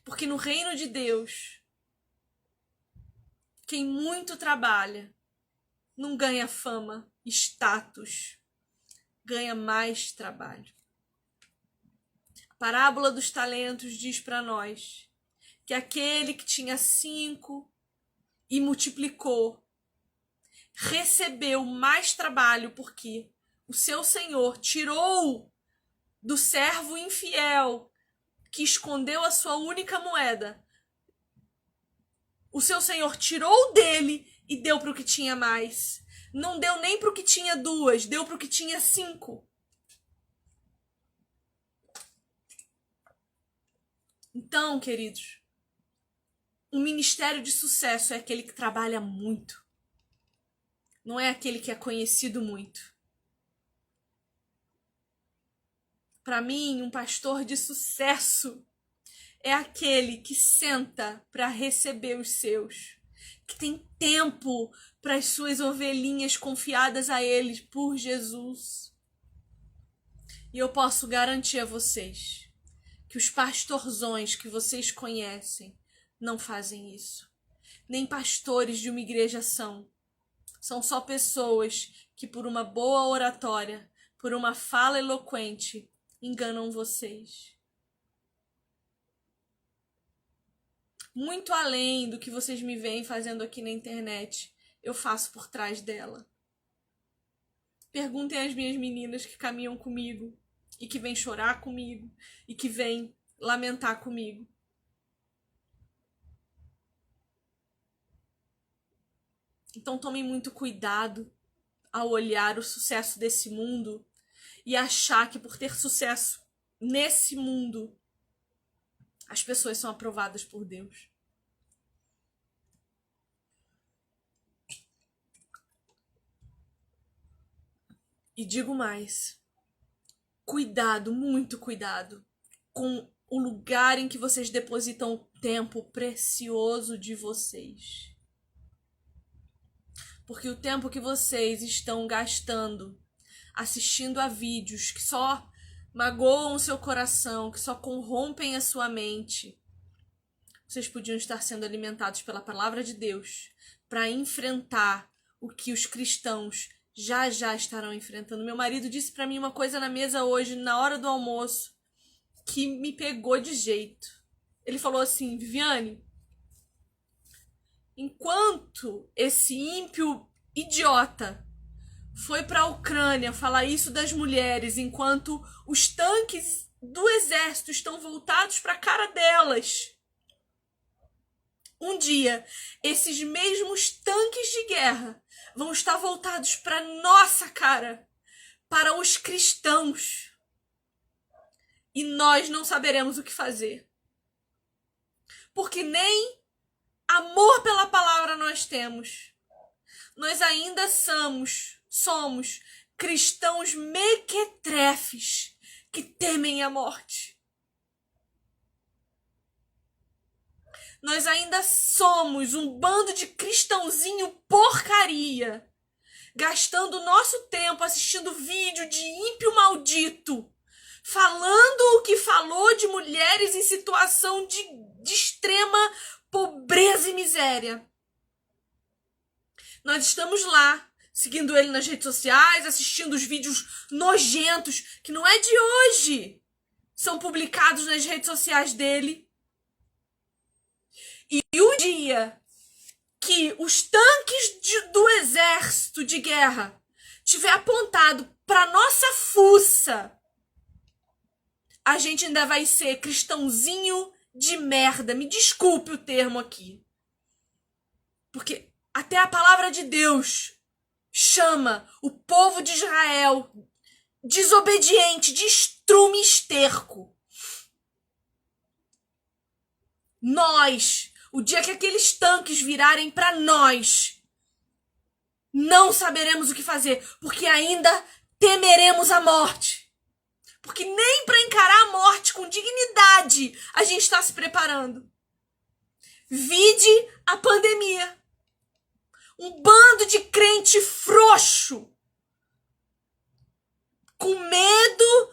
Speaker 1: Porque no reino de Deus, quem muito trabalha não ganha fama, status, ganha mais trabalho. A parábola dos talentos diz para nós que aquele que tinha 5 e multiplicou recebeu mais trabalho porque o seu senhor tirou do servo infiel que escondeu a sua única moeda. O seu senhor tirou dele e deu para o que tinha mais. Não deu nem para o que tinha 2, deu para o que tinha 5. Então, queridos, um ministério de sucesso é aquele que trabalha muito. Não é aquele que é conhecido muito. Para mim, um pastor de sucesso é aquele que senta para receber os seus, que tem tempo para as suas ovelhinhas confiadas a ele por Jesus. E eu posso garantir a vocês que os pastorzões que vocês conhecem não fazem isso. Nem pastores de uma igreja são. São só pessoas que, por uma boa oratória, por uma fala eloquente, enganam vocês. Muito além do que vocês me veem fazendo aqui na internet, eu faço por trás dela. Perguntem às minhas meninas que caminham comigo e que vêm chorar comigo e que vêm lamentar comigo. Então tomem muito cuidado ao olhar o sucesso desse mundo e achar que por ter sucesso nesse mundo, as pessoas são aprovadas por Deus. E digo mais, cuidado, muito cuidado com o lugar em que vocês depositam o tempo precioso de vocês. Porque o tempo que vocês estão gastando assistindo a vídeos que só magoam o seu coração, que só corrompem a sua mente, vocês podiam estar sendo alimentados pela palavra de Deus para enfrentar o que os cristãos já estarão enfrentando. Meu marido disse para mim uma coisa na mesa hoje, na hora do almoço, que me pegou de jeito. Ele falou assim: Viviane, enquanto esse ímpio idiota foi para a Ucrânia falar isso das mulheres, enquanto os tanques do exército estão voltados para a cara delas, um dia esses mesmos tanques de guerra vão estar voltados para nossa cara, para os cristãos, e nós não saberemos o que fazer, porque nem amor pela palavra nós temos. Nós ainda somos cristãos mequetrefes que temem a morte. Nós ainda somos um bando de cristãozinho porcaria, gastando nosso tempo assistindo vídeo de ímpio maldito, falando o que falou de mulheres em situação de extrema pobreza e miséria. Nós estamos lá, seguindo ele nas redes sociais, assistindo os vídeos nojentos, que não é de hoje, são publicados nas redes sociais dele. E o dia que os tanques do exército de guerra tiver apontado para nossa fuça, a gente ainda vai ser cristãozinho de merda. Me desculpe o termo aqui. Porque até a palavra de Deus chama o povo de Israel desobediente, de estrume esterco. Nós, o dia que aqueles tanques virarem para nós, não saberemos o que fazer, porque ainda temeremos a morte. Porque nem para encarar a morte com dignidade a gente está se preparando. Vide a pandemia. Um bando de crente frouxo, com medo,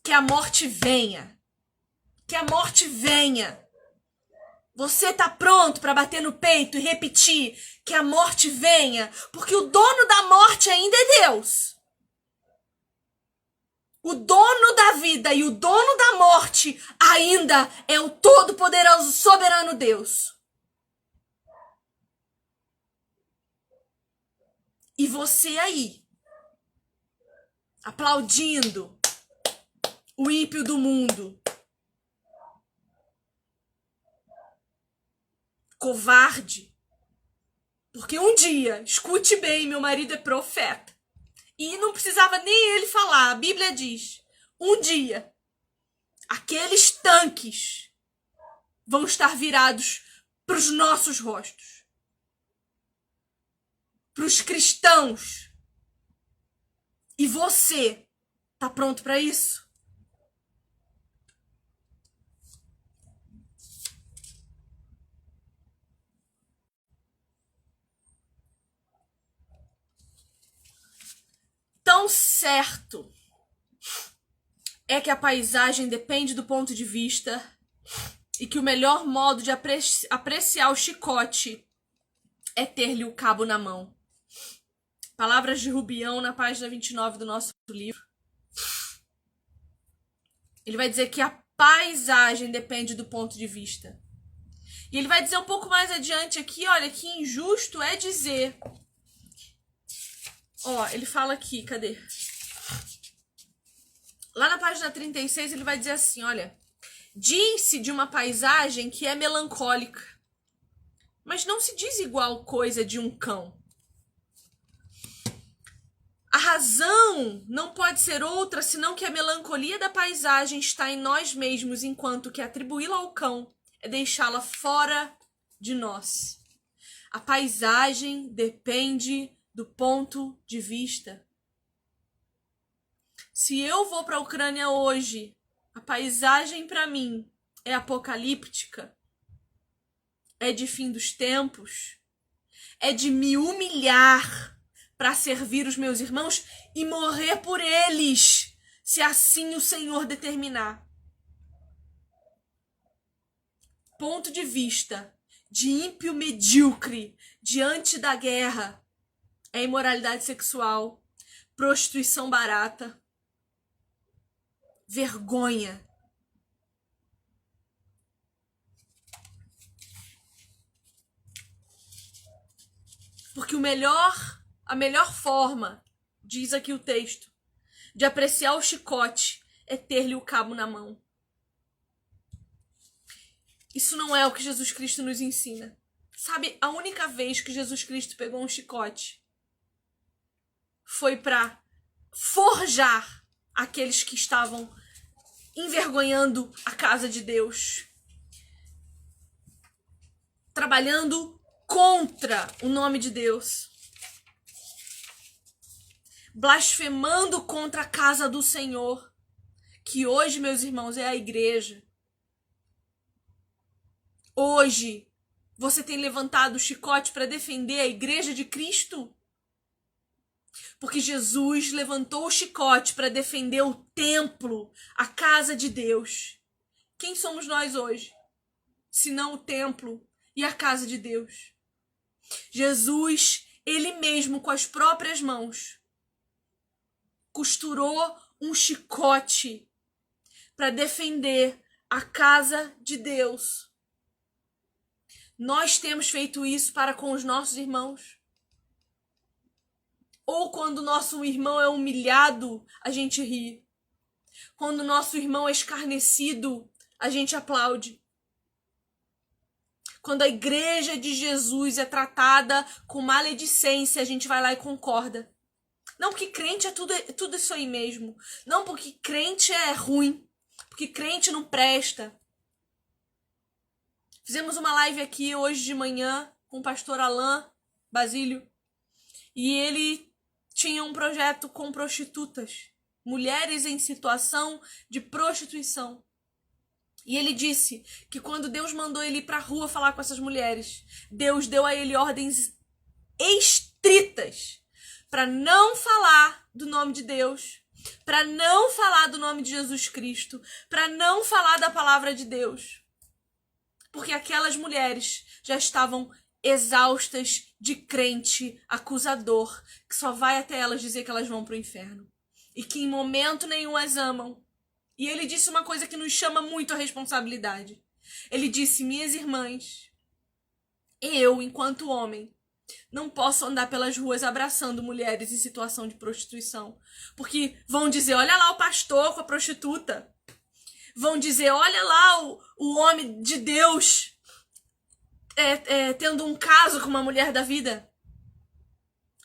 Speaker 1: que a morte venha, que a morte venha. Você tá pronto para bater no peito e repetir que a morte venha, porque o dono da morte ainda é Deus. O dono da vida e o dono da morte ainda é o todo-poderoso, soberano Deus. E você aí, aplaudindo o ímpio do mundo, covarde, porque um dia, escute bem, meu marido é profeta, e não precisava nem ele falar, a Bíblia diz, um dia, aqueles tanques vão estar virados para os nossos rostos, para os cristãos. E você tá pronto para isso? Tão certo é que a paisagem depende do ponto de vista e que o melhor modo de apreciar o chicote é ter-lhe o cabo na mão. Palavras de Rubião na página 29 do nosso livro. Ele vai dizer que a paisagem depende do ponto de vista. E ele vai dizer um pouco mais adiante aqui, olha, que injusto é dizer. Ó, ele fala aqui, cadê? Lá na página 36 ele vai dizer assim, olha, diz-se de uma paisagem que é melancólica, mas não se diz igual coisa de um cão. A razão não pode ser outra senão que a melancolia da paisagem está em nós mesmos, enquanto que atribuí-la ao cão é deixá-la fora de nós. A paisagem depende do ponto de vista. Se eu vou para a Ucrânia hoje, a paisagem para mim é apocalíptica, é de fim dos tempos, é de me humilhar para servir os meus irmãos e morrer por eles, se assim o Senhor determinar. Ponto de vista de ímpio medíocre diante da guerra é imoralidade sexual, prostituição barata, vergonha. Porque a melhor forma, diz aqui o texto, de apreciar o chicote é ter-lhe o cabo na mão. Isso não é o que Jesus Cristo nos ensina. Sabe, a única vez que Jesus Cristo pegou um chicote foi para forjar aqueles que estavam envergonhando a casa de Deus, trabalhando contra o nome de Deus, blasfemando contra a casa do Senhor, que hoje, meus irmãos, é a igreja. Hoje, você tem levantado o chicote para defender a igreja de Cristo? Porque Jesus levantou o chicote para defender o templo, a casa de Deus. Quem somos nós hoje? Se não o templo e a casa de Deus. Jesus, ele mesmo com as próprias mãos, costurou um chicote para defender a casa de Deus. Nós temos feito isso para com os nossos irmãos. Ou quando o nosso irmão é humilhado, a gente ri. Quando o nosso irmão é escarnecido, a gente aplaude. Quando a igreja de Jesus é tratada com maledicência, a gente vai lá e concorda. Não porque crente é tudo isso aí mesmo. Não porque crente é ruim. Porque crente não presta. Fizemos uma live aqui hoje de manhã com o pastor Alain Basílio. E ele tinha um projeto com prostitutas. Mulheres em situação de prostituição. E ele disse que quando Deus mandou ele ir para a rua falar com essas mulheres, Deus deu a ele ordens estritas para não falar do nome de Deus, para não falar do nome de Jesus Cristo, para não falar da palavra de Deus. Porque aquelas mulheres já estavam exaustas de crente acusador, que só vai até elas dizer que elas vão para o inferno. E que em momento nenhum as amam. E ele disse uma coisa que nos chama muito a responsabilidade. Ele disse, minhas irmãs, eu, enquanto homem, não posso andar pelas ruas abraçando mulheres em situação de prostituição. Porque vão dizer, olha lá o pastor com a prostituta. Vão dizer, olha lá o homem de Deus tendo um caso com uma mulher da vida.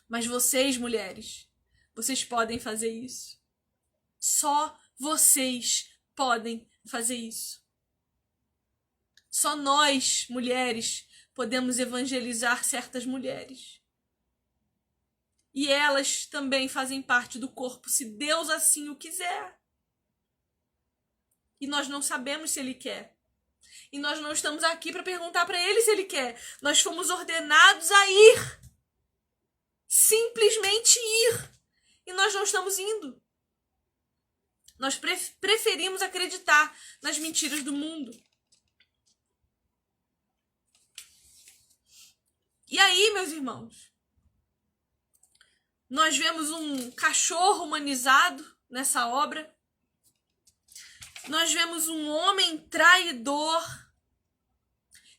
Speaker 1: Mas vocês, mulheres, vocês podem fazer isso. Só vocês podem fazer isso. Só nós, mulheres, podemos evangelizar certas mulheres. E elas também fazem parte do corpo, se Deus assim o quiser. E nós não sabemos se Ele quer. E nós não estamos aqui para perguntar para Ele se Ele quer. Nós fomos ordenados a ir. Simplesmente ir. E nós não estamos indo. Nós preferimos acreditar nas mentiras do mundo. E aí, meus irmãos, nós vemos um cachorro humanizado nessa obra. Nós vemos um homem traidor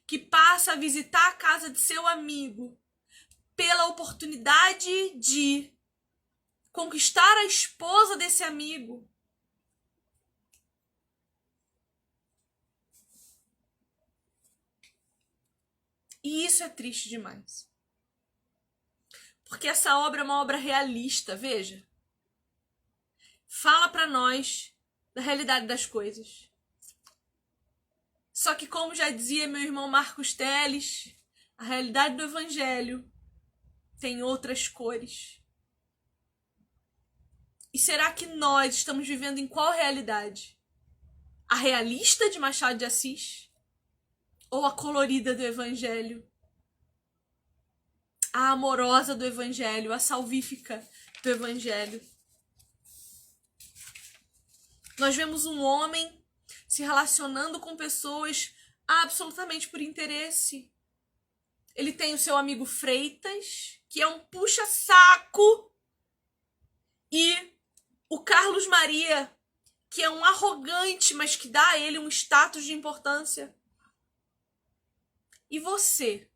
Speaker 1: que passa a visitar a casa de seu amigo pela oportunidade de conquistar a esposa desse amigo. E isso é triste demais. Porque essa obra é uma obra realista, veja. Fala para nós da realidade das coisas. Só que, como já dizia meu irmão Marcos Teles, a realidade do Evangelho tem outras cores. E será que nós estamos vivendo em qual realidade? A realista de Machado de Assis? Ou a colorida do Evangelho? A amorosa do Evangelho, a salvífica do Evangelho? Nós vemos um homem se relacionando com pessoas absolutamente por interesse. Ele tem o seu amigo Freitas, que é um puxa-saco, e o Carlos Maria, que é um arrogante, mas que dá a ele um status de importância. E você?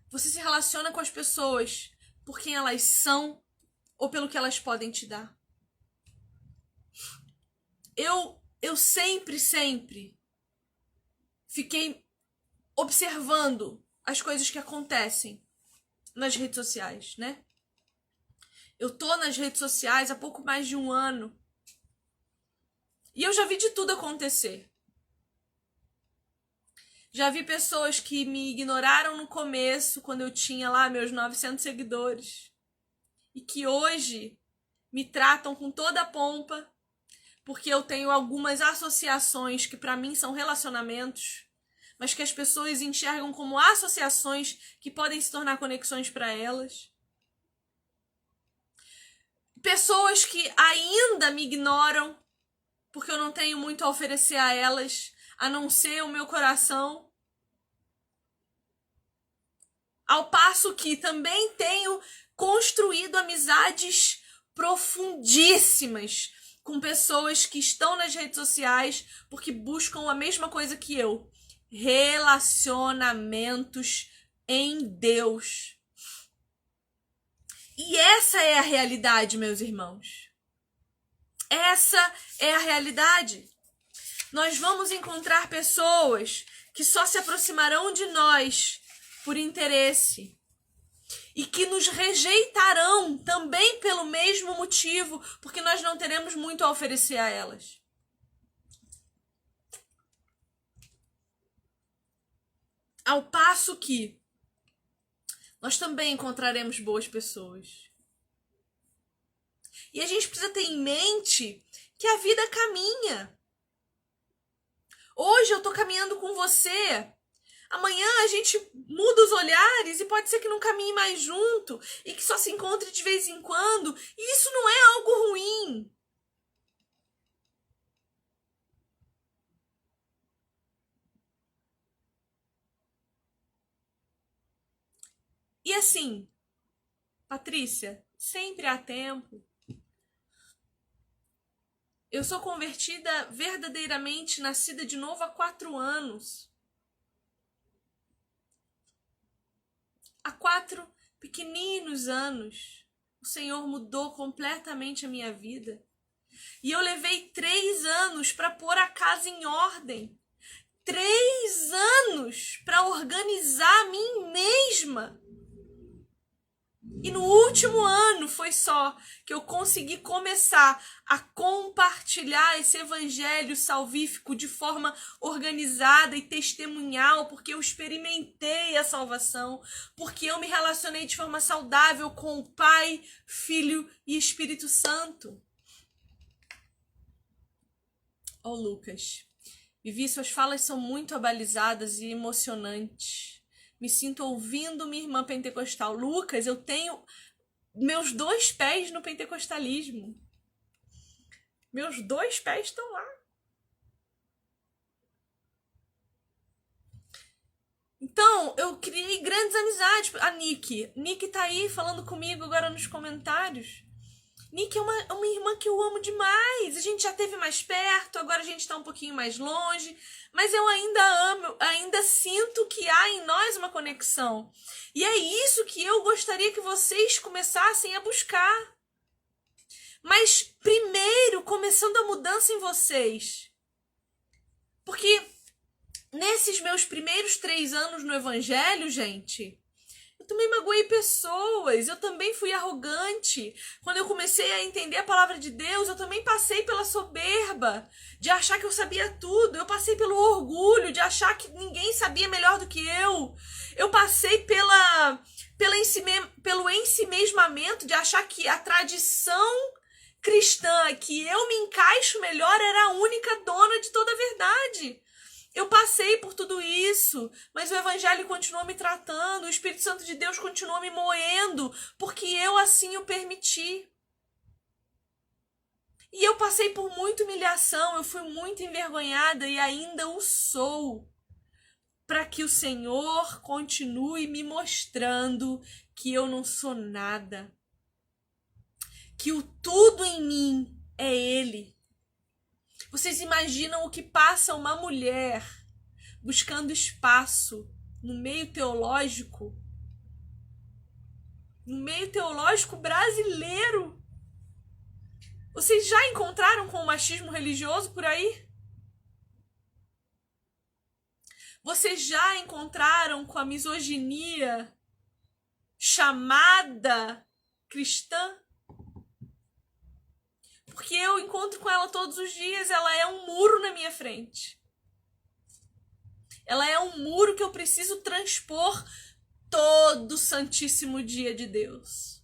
Speaker 1: Você se relaciona com as pessoas por quem elas são ou pelo que elas podem te dar? Eu sempre fiquei observando as coisas que acontecem nas redes sociais, né? Eu tô nas redes sociais há pouco mais de um ano e eu já vi de tudo acontecer. Já vi pessoas que me ignoraram no começo, quando eu tinha lá meus 900 seguidores, e que hoje me tratam com toda a pompa, porque eu tenho algumas associações que para mim são relacionamentos, mas que as pessoas enxergam como associações que podem se tornar conexões para elas. Pessoas que ainda me ignoram, porque eu não tenho muito a oferecer a elas, a não ser o meu coração. Ao passo que também tenho construído amizades profundíssimas com pessoas que estão nas redes sociais porque buscam a mesma coisa que eu: relacionamentos em Deus. E essa é a realidade, meus irmãos. Essa é a realidade. Nós vamos encontrar pessoas que só se aproximarão de nós por interesse e que nos rejeitarão também pelo mesmo motivo, porque nós não teremos muito a oferecer a elas. Ao passo que nós também encontraremos boas pessoas. E a gente precisa ter em mente que a vida caminha. Hoje eu tô caminhando com você. Amanhã a gente muda os olhares e pode ser que não caminhe mais junto e que só se encontre de vez em quando. E isso não é algo ruim. E assim, Patrícia, sempre há tempo. Eu sou convertida verdadeiramente, nascida de novo há 4 anos. Há 4 pequeninos anos, o Senhor mudou completamente a minha vida. E eu levei 3 anos para pôr a casa em ordem. 3 anos para organizar a mim mesma. E no último ano foi só que eu consegui começar a compartilhar esse evangelho salvífico de forma organizada e testemunhal, porque eu experimentei a salvação, porque eu me relacionei de forma saudável com o Pai, Filho e Espírito Santo. Oh, Lucas, Vivi, suas falas são muito abalizadas e emocionantes. Me sinto ouvindo minha irmã pentecostal. Lucas, eu tenho meus 2 pés no pentecostalismo. Meus 2 pés estão lá. Então, eu criei grandes amizades. A Nick. Nick tá aí falando comigo agora nos comentários. Nick é uma irmã que eu amo demais. A gente já esteve mais perto, agora a gente tá um pouquinho mais longe. Mas eu ainda amo, ainda sinto que há em nós uma conexão. E é isso que eu gostaria que vocês começassem a buscar. Mas primeiro, começando a mudança em vocês. Porque nesses meus primeiros 3 anos no evangelho, gente, eu também magoei pessoas, eu também fui arrogante. Quando eu comecei a entender a palavra de Deus, eu também passei pela soberba de achar que eu sabia tudo. Eu passei pelo orgulho de achar que ninguém sabia melhor do que eu. Eu passei pelo ensimesmamento de achar que a tradição cristã, que eu me encaixo melhor, era a única dona de toda a verdade. Eu passei por tudo isso, mas o evangelho continuou me tratando, o Espírito Santo de Deus continuou me moendo, porque eu assim o permiti. E eu passei por muita humilhação, eu fui muito envergonhada e ainda o sou, para que o Senhor continue me mostrando que eu não sou nada, que o tudo em mim é Ele. Vocês imaginam o que passa uma mulher buscando espaço no meio teológico? No meio teológico brasileiro? Vocês já encontraram com o machismo religioso por aí? Vocês já encontraram com a misoginia chamada cristã? Porque eu encontro com ela todos os dias, ela é um muro na minha frente. Ela é um muro que eu preciso transpor todo santíssimo dia de Deus.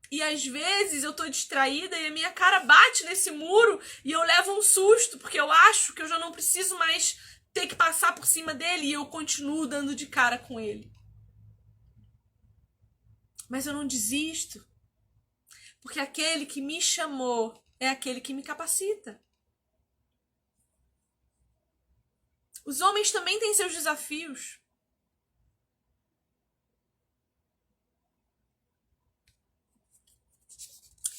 Speaker 1: E às vezes eu tô distraída e a minha cara bate nesse muro e eu levo um susto, porque eu acho que eu já não preciso mais ter que passar por cima dele e eu continuo dando de cara com ele. Mas eu não desisto. Porque aquele que me chamou é aquele que me capacita. Os homens também têm seus desafios.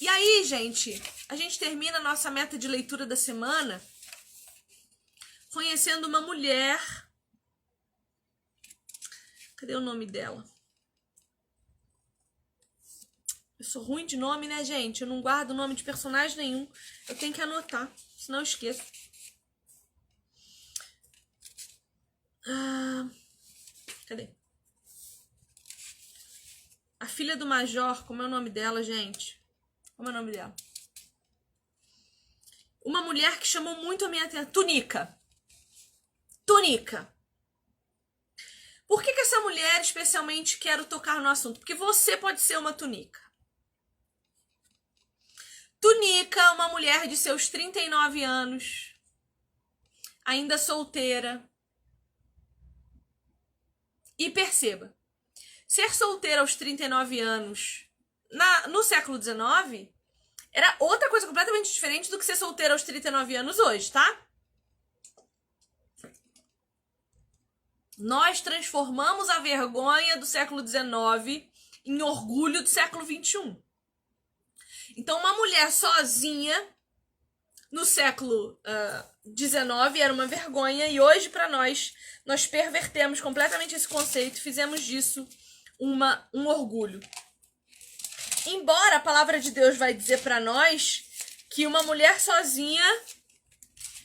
Speaker 1: E aí, gente, a gente termina a nossa meta de leitura da semana conhecendo uma mulher. Cadê o nome dela? Eu sou ruim de nome, né, gente? Eu não guardo nome de personagem nenhum. Eu tenho que anotar, senão eu esqueço. Cadê? A filha do Major, como é o nome dela, gente? Como é o nome dela? Uma mulher que chamou muito a minha atenção. Tunica. Tunica. Por que essa mulher especialmente quero tocar no assunto? Porque você pode ser uma Tunica. Tunica, uma mulher de seus 39 anos, ainda solteira. E perceba, ser solteira aos 39 anos no século XIX era outra coisa completamente diferente do que ser solteira aos 39 anos hoje, tá? Nós transformamos a vergonha do século XIX em orgulho do século XXI. Então, uma mulher sozinha no século XIX era uma vergonha e hoje, para nós pervertemos completamente esse conceito e fizemos disso um orgulho. Embora a palavra de Deus vai dizer para nós que uma mulher sozinha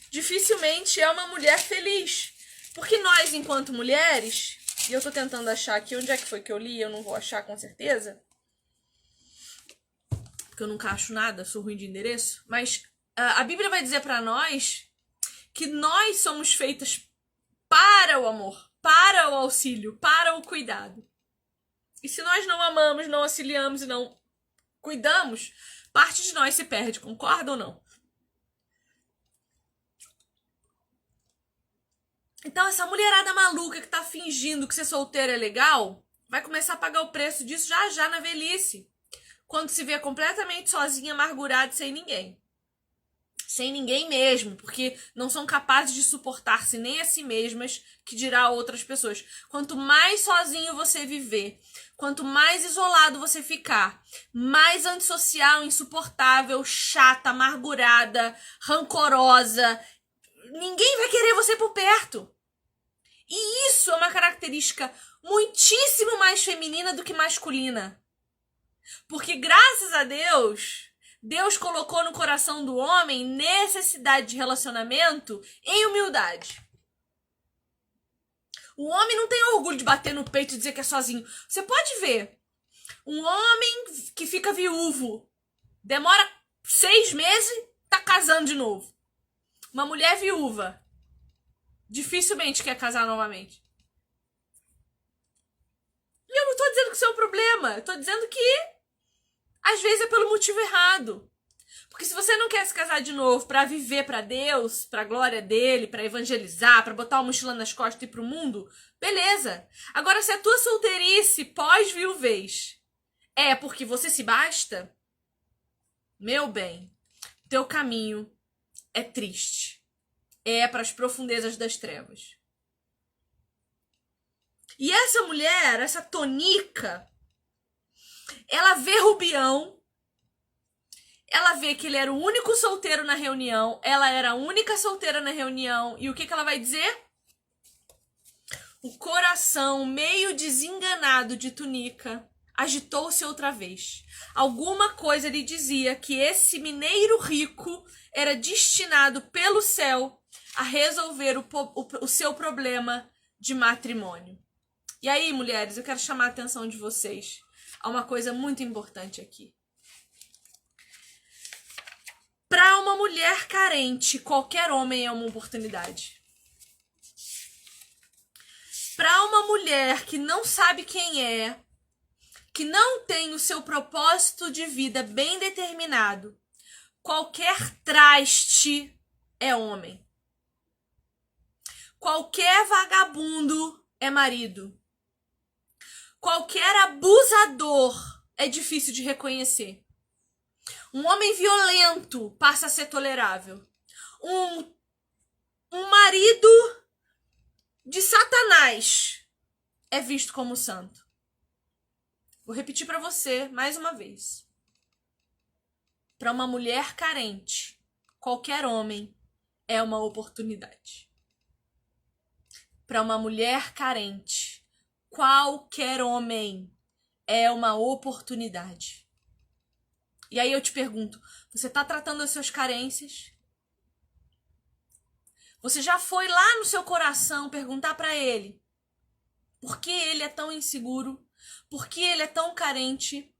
Speaker 1: dificilmente é uma mulher feliz. Porque nós, enquanto mulheres, e eu tô tentando achar aqui onde é que foi que eu li, eu não vou achar com certeza, porque eu nunca acho nada, sou ruim de endereço, mas a Bíblia vai dizer para nós que nós somos feitas para o amor, para o auxílio, para o cuidado. E se nós não amamos, não auxiliamos e não cuidamos, parte de nós se perde, concorda ou não? Então essa mulherada maluca que tá fingindo que ser solteira é legal, vai começar a pagar o preço disso já na velhice. quando se vê completamente sozinha, amargurada e sem ninguém. Sem ninguém mesmo, porque não são capazes de suportar-se nem a si mesmas, que dirá a outras pessoas. Quanto mais sozinho você viver, quanto mais isolado você ficar, mais antissocial, insuportável, chata, amargurada, rancorosa, ninguém vai querer você por perto. E isso é uma característica muitíssimo mais feminina do que masculina. Porque graças a Deus, Deus colocou no coração do homem necessidade de relacionamento em humildade. O homem não tem orgulho de bater no peito e dizer que é sozinho. Você pode ver um homem que fica viúvo, demora 6 meses, tá casando de novo. Uma mulher viúva dificilmente quer casar novamente. E eu não tô dizendo que isso é um problema. Eu tô dizendo que às vezes é pelo motivo errado. Porque se você não quer se casar de novo pra viver pra Deus, pra glória dele, pra evangelizar, pra botar uma mochila nas costas e ir pro mundo, beleza. Agora, se a tua solteirice pós-viuvez é porque você se basta, meu bem, teu caminho é triste. É pras profundezas das trevas. E essa mulher, essa Tonica, ela vê Rubião, ela vê que ele era o único solteiro na reunião, ela era a única solteira na reunião, e o que ela vai dizer? O coração meio desenganado de Tonica agitou-se outra vez. Alguma coisa lhe dizia que esse mineiro rico era destinado pelo céu a resolver o seu problema de matrimônio. E aí, mulheres, eu quero chamar a atenção de vocês a uma coisa muito importante aqui. Para uma mulher carente, qualquer homem é uma oportunidade. Para uma mulher que não sabe quem é, que não tem o seu propósito de vida bem determinado, qualquer traste é homem. Qualquer vagabundo é marido. Qualquer abusador é difícil de reconhecer. Um homem violento passa a ser tolerável. Um marido de Satanás é visto como santo. Vou repetir para você mais uma vez. Para uma mulher carente, qualquer homem é uma oportunidade. Para uma mulher carente, qualquer homem é uma oportunidade. E aí eu te pergunto, você está tratando as suas carências? Você já foi lá no seu coração perguntar para ele por que ele é tão inseguro? Por que ele é tão carente?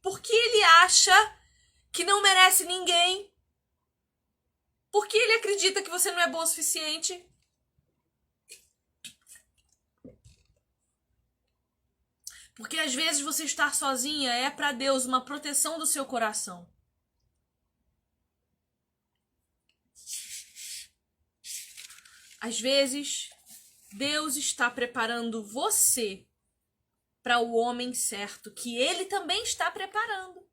Speaker 1: Por que ele acha que não merece ninguém? Por que ele acredita que você não é bom o suficiente? Porque às vezes você estar sozinha é para Deus uma proteção do seu coração. Às vezes, Deus está preparando você para o homem certo, que ele também está preparando.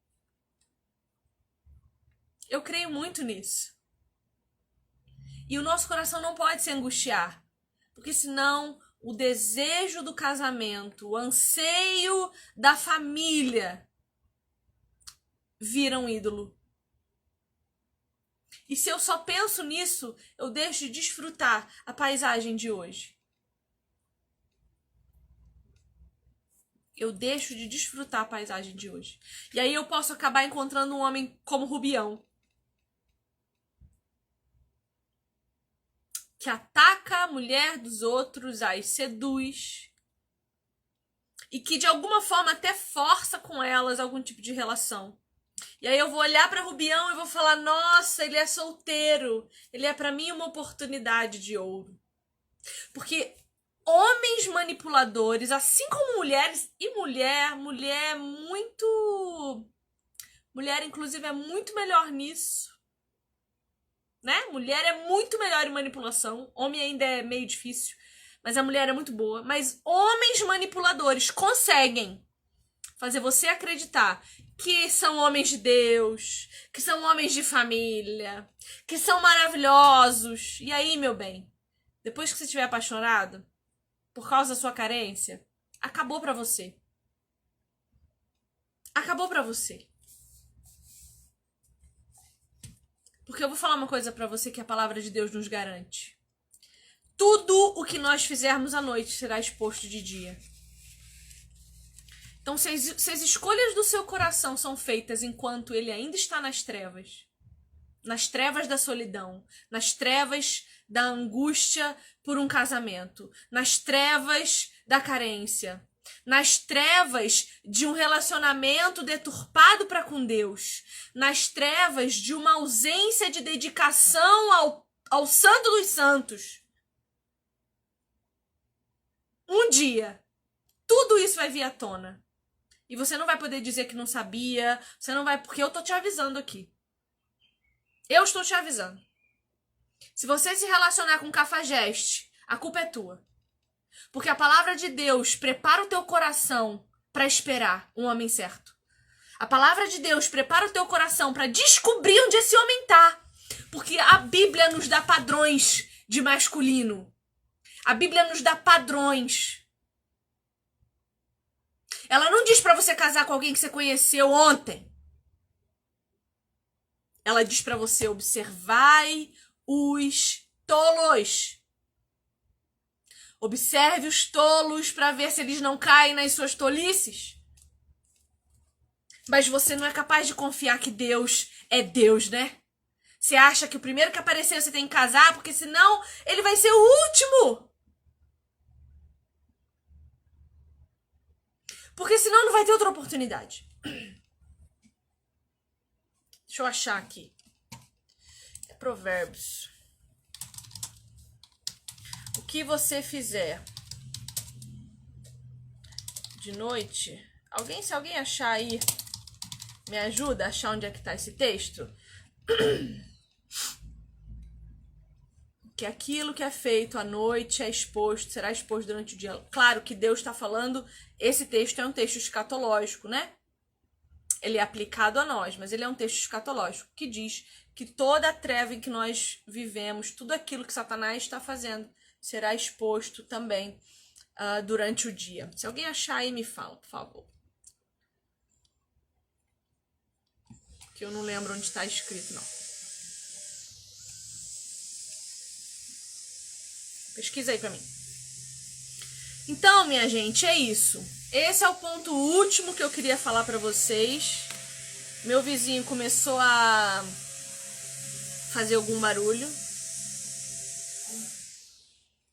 Speaker 1: Eu creio muito nisso. E o nosso coração não pode se angustiar, porque senão o desejo do casamento, o anseio da família vira um ídolo. E se eu só penso nisso, eu deixo de desfrutar a paisagem de hoje. Eu deixo de desfrutar a paisagem de hoje. E aí eu posso acabar encontrando um homem como Rubião, que ataca a mulher dos outros, as seduz e que de alguma forma até força com elas algum tipo de relação. E aí eu vou olhar para Rubião e vou falar, nossa, ele é solteiro, ele é para mim uma oportunidade de ouro. Porque homens manipuladores, assim como mulheres, e mulher inclusive é muito melhor nisso. Né? Mulher é muito melhor em manipulação. Homem ainda é meio difícil, mas a mulher é muito boa. Mas homens manipuladores conseguem fazer você acreditar que são homens de Deus, que são homens de família, que são maravilhosos. E aí, meu bem, depois que você estiver apaixonado, por causa da sua carência, acabou pra você. Acabou pra você. Porque eu vou falar uma coisa pra você que a palavra de Deus nos garante. Tudo o que nós fizermos à noite será exposto de dia. Então, se as escolhas do seu coração são feitas enquanto ele ainda está nas trevas da solidão, nas trevas da angústia por um casamento, nas trevas da carência, nas trevas de um relacionamento deturpado para com Deus, nas trevas de uma ausência de dedicação ao Santo dos Santos, um dia, tudo isso vai vir à tona. E você não vai poder dizer que não sabia, você não vai, porque eu tô te avisando aqui. Eu estou te avisando. Se você se relacionar com cafajeste, a culpa é tua. Porque a palavra de Deus prepara o teu coração para esperar um homem certo. A palavra de Deus prepara o teu coração para descobrir onde esse homem tá. Porque a Bíblia nos dá padrões de masculino. A Bíblia nos dá padrões. Ela não diz pra você casar com alguém que você conheceu ontem. Ela diz pra você: observai os tolos. Observe os tolos pra ver se eles não caem nas suas tolices. Mas você não é capaz de confiar que Deus é Deus, né? Você acha que o primeiro que aparecer você tem que casar, porque senão ele vai ser o último. Porque senão não vai ter outra oportunidade. Deixa eu achar aqui. É Provérbios. O que você fizer de noite... Se alguém achar aí, me ajuda a achar onde é que tá esse texto? Que aquilo que é feito à noite é exposto, será exposto durante o dia. Claro que Deus está falando, esse texto é um texto escatológico, né? Ele é aplicado a nós, mas ele é um texto escatológico que diz que toda a treva em que nós vivemos, tudo aquilo que Satanás está fazendo, será exposto também durante o dia. Se alguém achar aí, me fala, por favor. Que eu não lembro onde está escrito, não. Pesquisa aí pra mim. Então, minha gente, é isso. Esse é o ponto último que eu queria falar pra vocês. Meu vizinho começou a fazer algum barulho.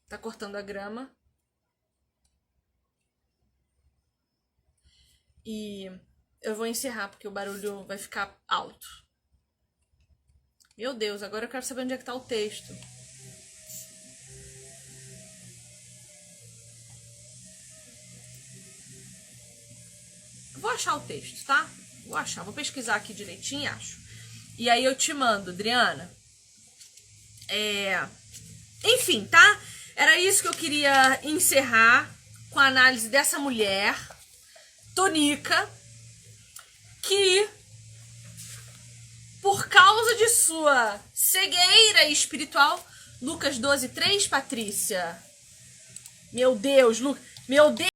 Speaker 1: Tá cortando a grama. E eu vou encerrar porque o barulho vai ficar alto. Meu Deus, agora eu quero saber onde é que tá o texto. Vou achar o texto, tá? Vou pesquisar aqui direitinho e acho. E aí eu te mando, Adriana. Enfim, tá? Era isso que eu queria encerrar com a análise dessa mulher, Tonica, que, por causa de sua cegueira espiritual, Lucas 12:3, Patrícia. Meu Deus, meu Deus.